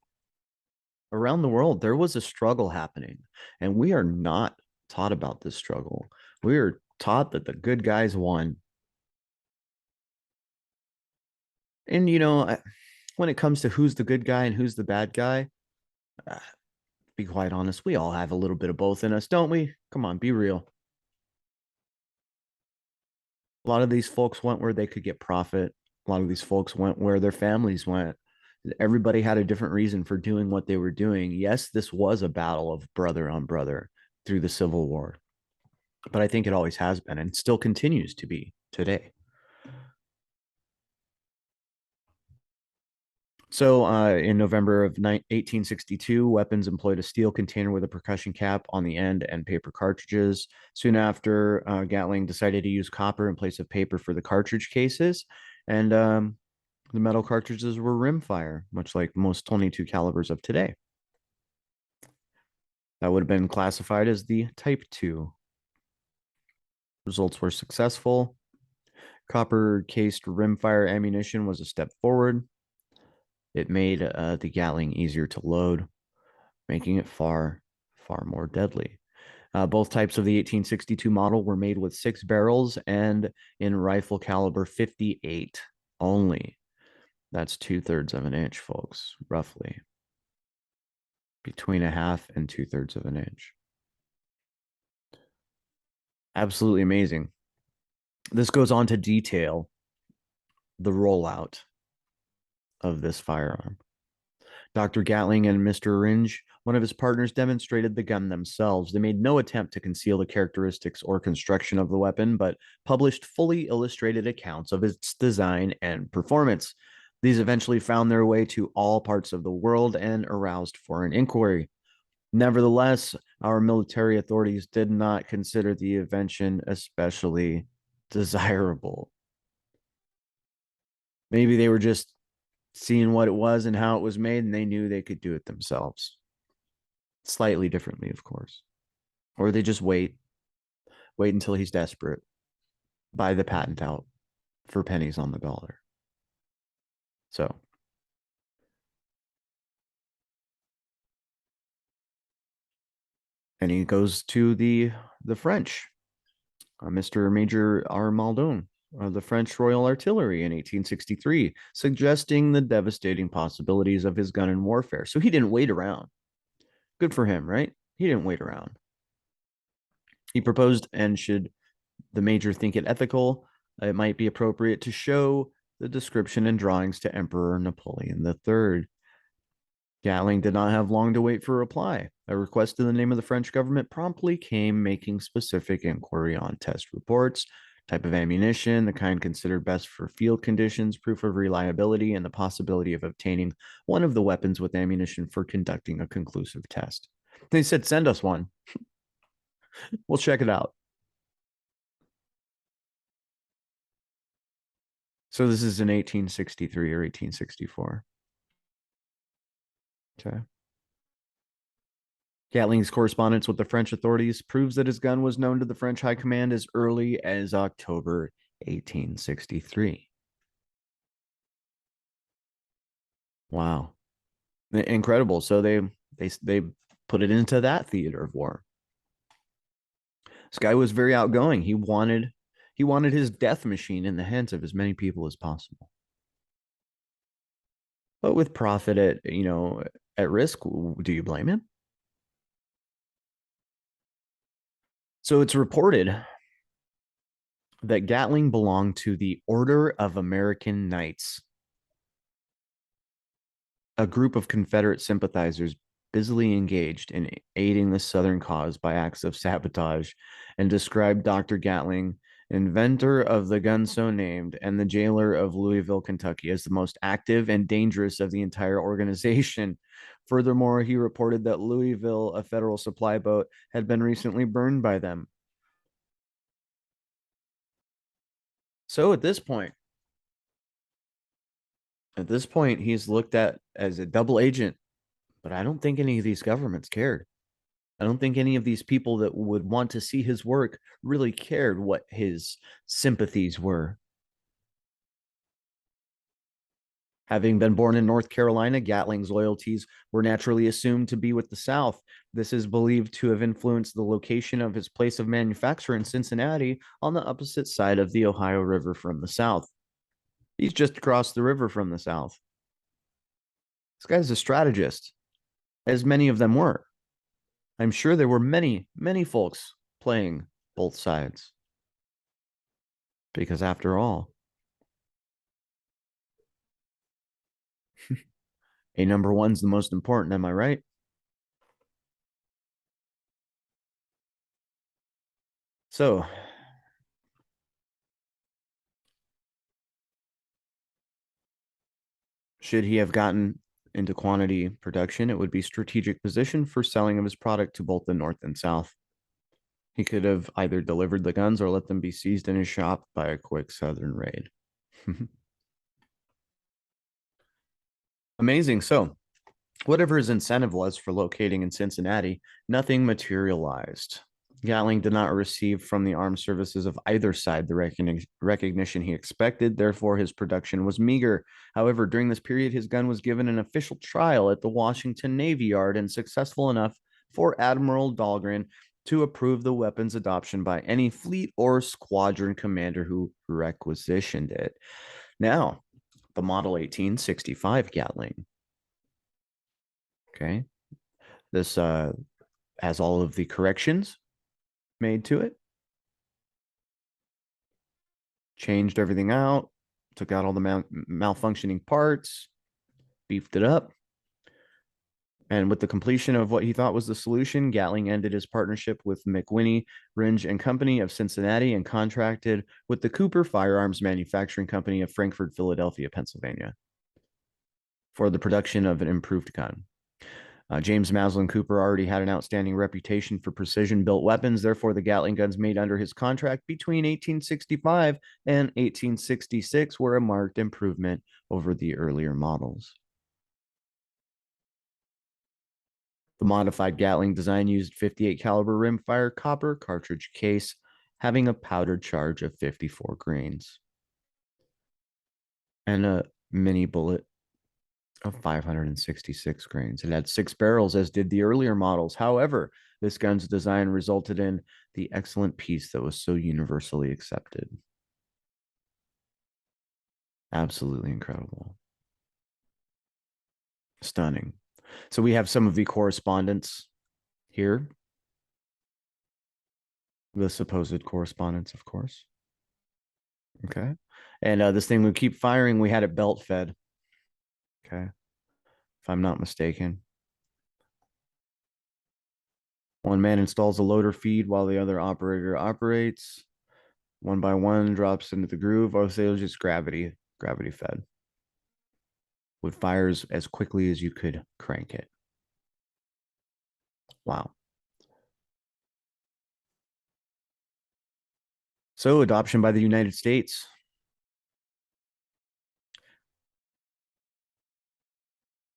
S1: Around the world, there was a struggle happening, and we are not taught about this struggle. We are taught that the good guys won. And, when it comes to who's the good guy and who's the bad guy, uh, be quite honest, we all have a little bit of both in us, don't we? Come on, be real. A lot of these folks went where they could get profit. A lot of these folks went where their families went. Everybody had a different reason for doing what they were doing. Yes, this was a battle of brother on brother through the Civil War, but I think it always has been and still continues to be today. So, in November of 1862, weapons employed a steel container with a percussion cap on the end and paper cartridges. Soon after, Gatling decided to use copper in place of paper for the cartridge cases, and the metal cartridges were rimfire, much like most 22 calibers of today. That would have been classified as the Type 2. Results were successful. Copper cased rimfire ammunition was a step forward. It made the Gatling easier to load, making it far, far more deadly. Both types of the 1862 model were made with 6 barrels and in rifle caliber 58 only. That's 2/3 of an inch, folks, roughly between a half and 2/3 of an inch. Absolutely amazing. This goes on to detail the rollout of this firearm. Dr. Gatling and Mr. Ringe, one of his partners, demonstrated the gun themselves. They made no attempt to conceal the characteristics or construction of the weapon, but published fully illustrated accounts of its design and performance. These eventually found their way to all parts of the world and aroused foreign inquiry. Nevertheless, our military authorities did not consider the invention especially desirable. Maybe they were just seeing what it was and how it was made, and they knew they could do it themselves. Slightly differently, of course. Or they just wait until he's desperate, buy the patent out for pennies on the dollar. So, and he goes to the French, Mr. Major Armaldon, the French Royal Artillery in 1863, suggesting the devastating possibilities of his gun in warfare. So he didn't wait around. Good for him, right? He didn't wait around. He proposed, and should the major think it ethical, it might be appropriate to show the description and drawings to Emperor Napoleon III. Gatling did not have long to wait for a reply. A request in the name of the French government promptly came, making specific inquiry on test reports, type of ammunition, the kind considered best for field conditions, proof of reliability, and the possibility of obtaining one of the weapons with ammunition for conducting a conclusive test. They said, send us one. We'll check it out. So this is in 1863 or 1864. Okay. Gatling's correspondence with the French authorities proves that his gun was known to the French High Command as early as October 1863. Wow. Incredible. So they put it into that theater of war. This guy was very outgoing. He wanted his death machine in the hands of as many people as possible. But with profit at risk, do you blame him? So it's reported that Gatling belonged to the Order of American Knights, a group of Confederate sympathizers busily engaged in aiding the Southern cause by acts of sabotage, and described Dr. Gatling, inventor of the gun so named and the jailer of Louisville, Kentucky, as the most active and dangerous of the entire organization. Furthermore, he reported that Louisville, a federal supply boat, had been recently burned by them. So at this point, he's looked at as a double agent, but I don't think any of these governments cared. I don't think any of these people that would want to see his work really cared what his sympathies were. Having been born in North Carolina, Gatling's loyalties were naturally assumed to be with the South. This is believed to have influenced the location of his place of manufacture in Cincinnati on the opposite side of the Ohio River from the South. He's just across the river from the South. This guy's a strategist, as many of them were. I'm sure there were many, many folks playing both sides. Because after all, a number one's the most important, am I right? So, Should he have gotten into quantity production, it would be strategic position for selling of his product to both the North and South. He could have either delivered the guns or let them be seized in his shop by a quick Southern raid. Amazing. So, whatever his incentive was for locating in Cincinnati, nothing materialized. Gatling did not receive from the armed services of either side the recognition he expected. Therefore, his production was meager. However, during this period, his gun was given an official trial at the Washington Navy Yard and successful enough for Admiral Dahlgren to approve the weapon's adoption by any fleet or squadron commander who requisitioned it. Now, the Model 1865 Gatling. Okay. This has all of the corrections made to it, changed everything out, took out all the malfunctioning parts, beefed it up. And with the completion of what he thought was the solution, Gatling ended his partnership with McWhinney, Ringe and Company of Cincinnati and contracted with the Cooper Firearms Manufacturing Company of Frankfort, Philadelphia, Pennsylvania for the production of an improved gun. James Maslin Cooper already had an outstanding reputation for precision built weapons. Therefore, the Gatling guns made under his contract between 1865 and 1866 were a marked improvement over the earlier models. The modified Gatling design used 58 caliber rimfire copper cartridge case, having a powdered charge of 54 grains and a mini bullet of 566 grains. It had 6 barrels, as did the earlier models. However, this gun's design resulted in the excellent piece that was so universally accepted. Absolutely incredible. Stunning. So we have some of the correspondence here. The supposed correspondence, of course. Okay. And this thing would keep firing. We had it belt fed. Okay. If I'm not mistaken. One man installs a loader feed while the other operator operates. One by one drops into the groove, or say it was just gravity fed. Would fires as quickly as you could crank it. Wow. So adoption by the United States.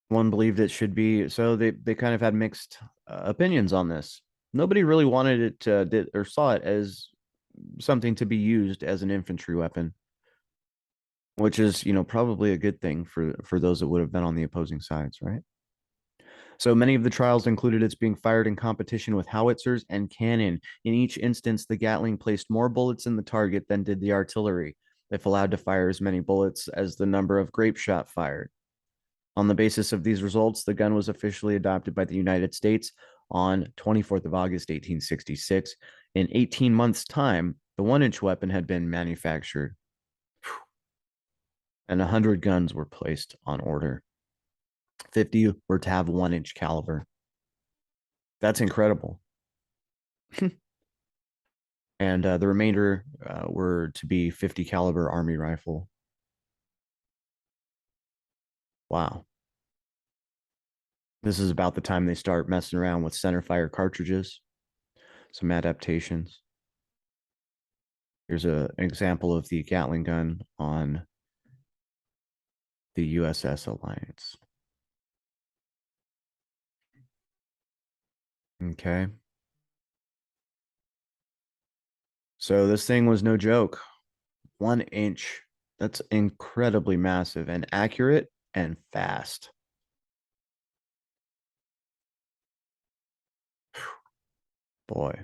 S1: One believed it should be, so they kind of had mixed opinions on this. Nobody really wanted it or saw it as something to be used as an infantry weapon, which is, probably a good thing for those that would have been on the opposing sides, right? So many of the trials included its being fired in competition with howitzers and cannon. In each instance, the Gatling placed more bullets in the target than did the artillery, if allowed to fire as many bullets as the number of grape shot fired. On the basis of these results, the gun was officially adopted by the United States on 24th of August, 1866. In 18 months' time, the 1-inch weapon had been manufactured, and 100 guns were placed on order. 50 were to have 1-inch caliber. That's incredible. And the remainder were to be 50 caliber Army rifle. Wow. This is about the time they start messing around with center fire cartridges, some adaptations. Here's an example of the Gatling gun on the USS Alliance. Okay. So this thing was no joke. 1 inch. That's incredibly massive and accurate and fast. Boy,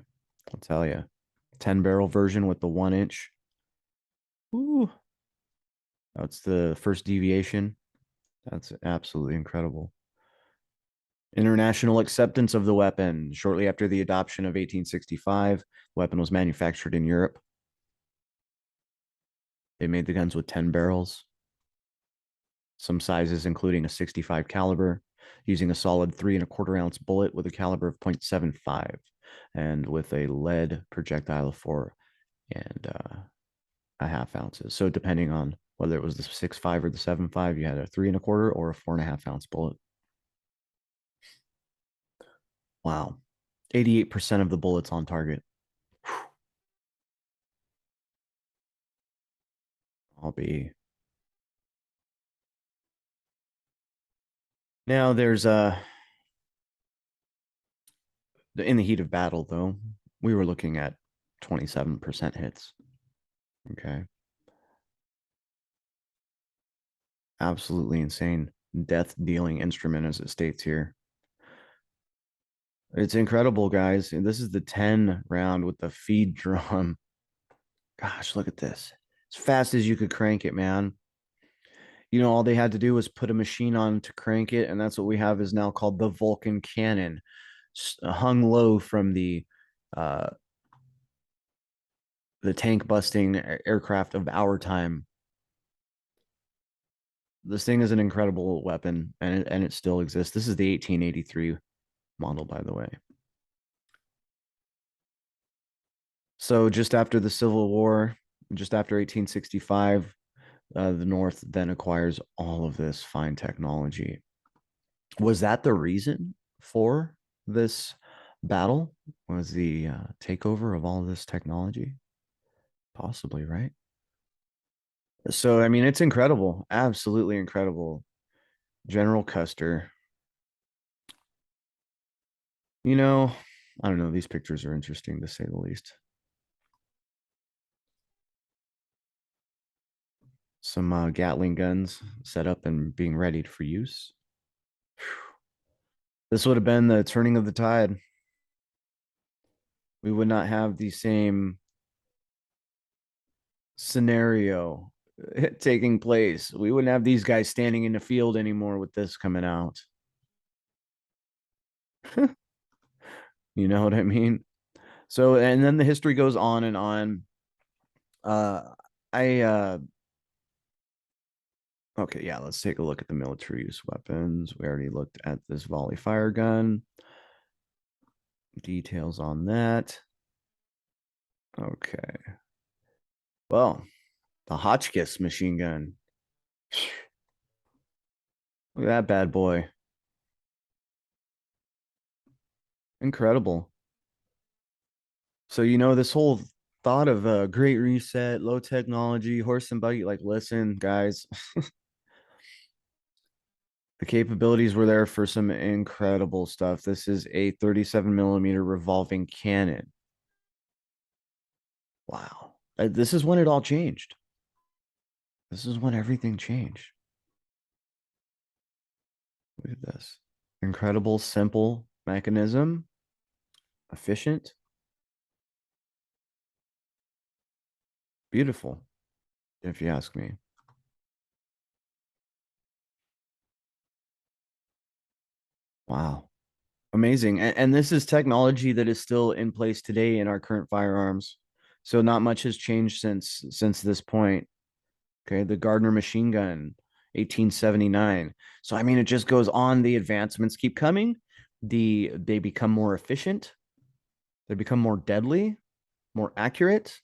S1: I'll tell you. 10 barrel version with the 1 inch. Ooh. That's the first deviation. That's absolutely incredible. International acceptance of the weapon. Shortly after the adoption of 1865, the weapon was manufactured in Europe. They made the guns with 10 barrels, some sizes including a 65 caliber, using a solid 3¼ ounce bullet with a caliber of 0.75 and with a lead projectile of 4 and a half ounces. So depending on Whether it was the 6.5 or the 7.5, you had a 3 1/4 or a 4.5 ounce bullet. Wow. 88% of the bullets on target. I'll be. Now there's in the heat of battle though, we were looking at 27% hits. Okay. Absolutely insane death dealing instrument as it states here. It's incredible, guys. And this is the 10 round with the feed drum. Gosh, look at this. As fast as you could crank it, man. You know, all they had to do was put a machine on to crank it, and that's what we have is now called the Vulcan cannon, hung low from uh the tank busting aircraft of our time. This thing is an incredible weapon, and it still exists. This is the 1883 model, by the way. So just after the Civil War, just after 1865, the North then acquires all of this fine technology. Was that the reason for this battle? Was the takeover of all of this technology? Possibly, right? So, I mean, it's incredible. Absolutely incredible. General Custer. You know, I don't know. These pictures are interesting to say the least. Some Gatling guns set up and being ready for use. This would have been the turning of the tide. We would not have the same scenario taking place. We wouldn't have these guys standing in the field anymore with this coming out. You know what I mean? So, and then the history goes on and on. Uh, I okay, yeah, let's take a look at the military use weapons. We already looked at this volley fire gun. Details on that. Okay. Well, the Hotchkiss machine gun. Look at that bad boy. Incredible. So, you know, this whole thought of a great reset, low technology, horse and buggy, like, listen, guys, the capabilities were there for some incredible stuff. This is a 37 millimeter revolving cannon. Wow. This is when it all changed. This is when everything changed. Look at this. Incredible, simple mechanism, efficient, beautiful, if you ask me. Wow. Amazing. And this is technology that is still in place today in our current firearms. So not much has changed since this point. Okay, the Gardner machine gun, 1879. So I mean, it just goes on. The advancements keep coming. They become more efficient. They become more deadly, more accurate.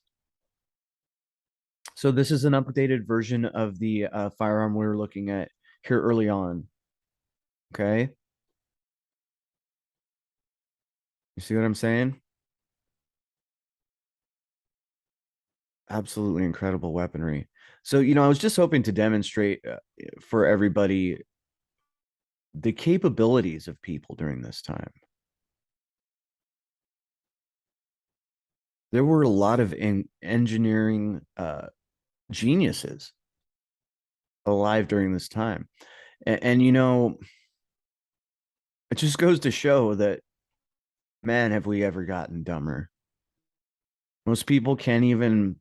S1: So this is an updated version of the firearm we were looking at here early on. Okay, you see what I'm saying? Absolutely incredible weaponry. So, you know, I was just hoping to demonstrate for everybody the capabilities of people during this time. There were a lot of engineering geniuses alive during this time. And, you know, it just goes to show that, man, have we ever gotten dumber? Most people can't even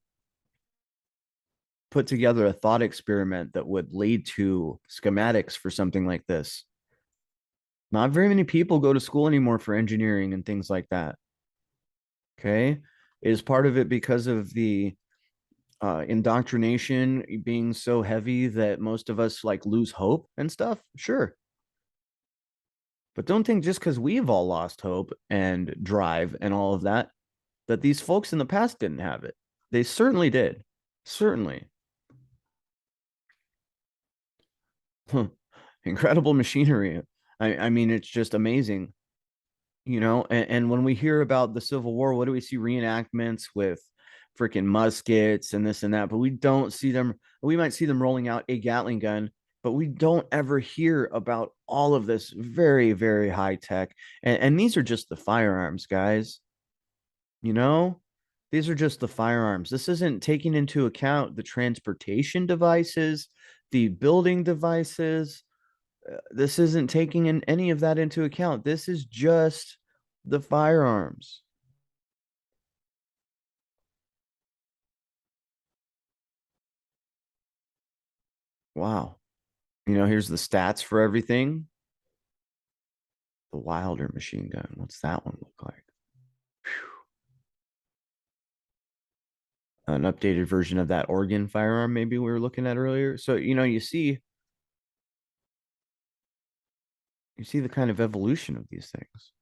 S1: put together a thought experiment that would lead to schematics for something like this. Not very many people go to school anymore for engineering and things like that. Okay. Is part of it because of the indoctrination being so heavy that most of us like lose hope and stuff? Sure. But don't think just because we've all lost hope and drive and all of that, that these folks in the past didn't have it. They certainly did. Certainly. Incredible machinery. I mean, it's just amazing, and when we hear about the Civil War, what do we see? Reenactments with freaking muskets and this and that, but we don't see them. We might see them rolling out a Gatling gun, but we don't ever hear about all of this very, very high tech. And these are just the firearms, guys. You know, these are just the firearms. This isn't taking into account the transportation devices, the building devices. This isn't taking in any of that into account. This is just the firearms. Wow. Here's the stats for everything. The Wilder machine gun. What's that one look like? An updated version of that Oregon firearm, maybe we were looking at earlier. So, you see the kind of evolution of these things.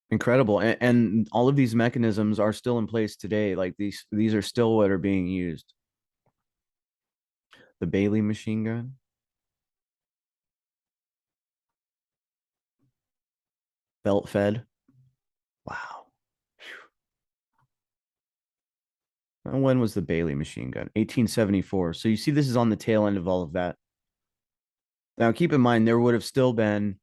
S1: Incredible. And all of these mechanisms are still in place today. Like these are still what are being used. The Bailey machine gun, belt fed. Wow. And when was the Bailey machine gun? 1874. So you see, this is on the tail end of all of that. Now, keep in mind, there would have still been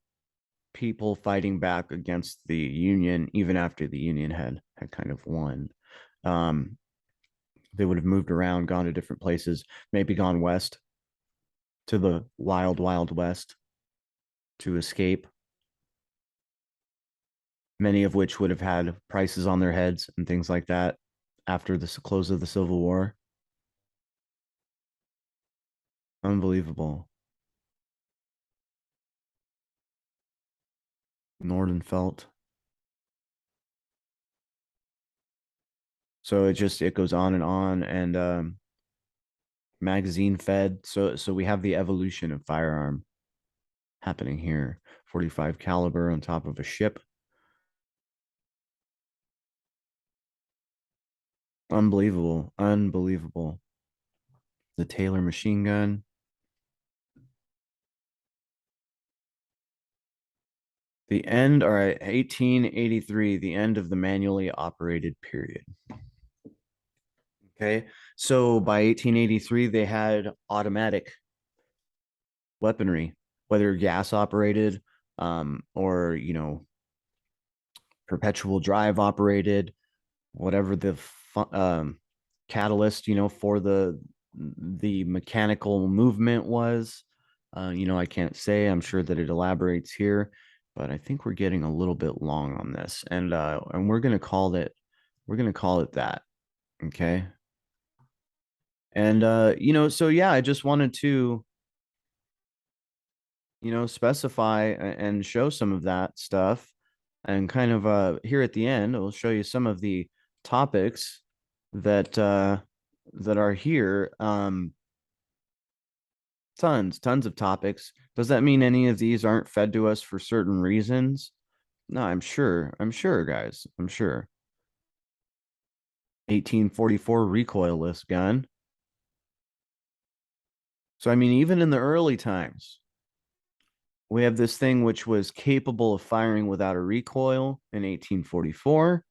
S1: people fighting back against the Union even after the Union had kind of won. Um, they would have moved around, gone to different places, maybe gone west to the wild, wild west to escape. Many of which would have had prices on their heads and things like that after the close of the Civil War. Unbelievable. Nordenfelt. So it goes on and magazine fed. So we have the evolution of firearm happening here. 45 caliber on top of a ship. Unbelievable. Unbelievable. The Taylor machine gun. The end, all right, 1883, the end of the manually operated period. Okay. So by 1883, they had automatic weaponry, whether gas operated, or, perpetual drive operated, whatever the catalyst, for the mechanical movement was. I can't say. I'm sure that it elaborates here, but I think we're getting a little bit long on this, and we're gonna call it that. Okay. And so yeah, I just wanted to specify and show some of that stuff, and kind of here at the end I'll show you some of the topics that that are here. Tons of topics. Does that mean any of these aren't fed to us for certain reasons? No, I'm sure, guys, I'm sure. 1844 recoilless gun. So I mean, even in the early times, we have this thing which was capable of firing without a recoil in 1844.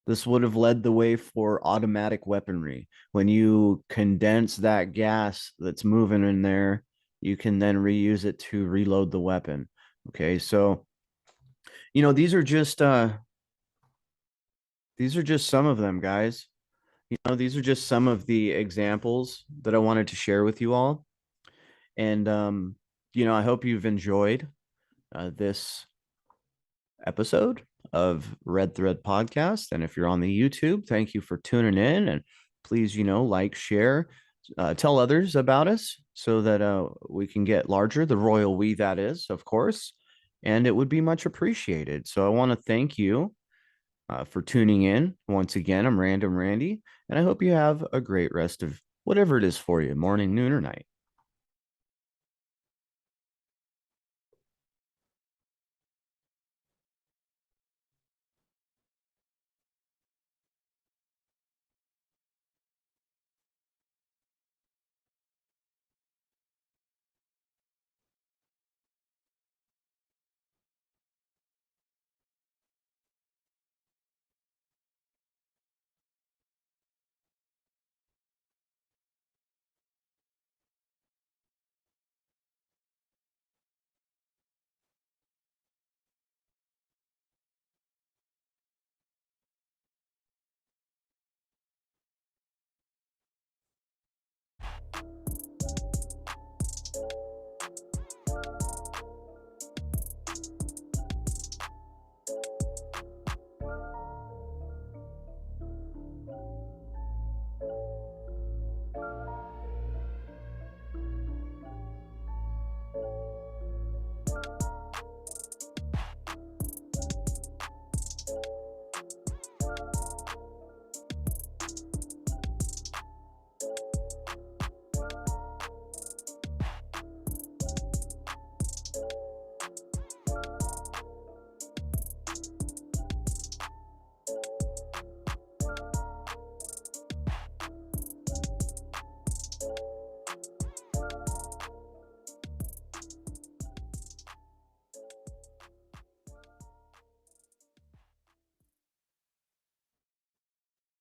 S1: This would have led the way for automatic weaponry. When you condense that gas that's moving in there, you can then reuse it to reload the weapon. Okay, so these are just some of them, guys. These are just some of the examples that I wanted to share with you all. And I hope you've enjoyed this episode of Red Thread Podcast. And if you're on the YouTube, thank you for tuning in. And please, like, share, tell others about us so that we can get larger, the royal we that is, of course. And it would be much appreciated. So I want to thank you for tuning in. Once again, I'm Random Randy, and I hope you have a great rest of whatever it is for you, morning, noon, or night.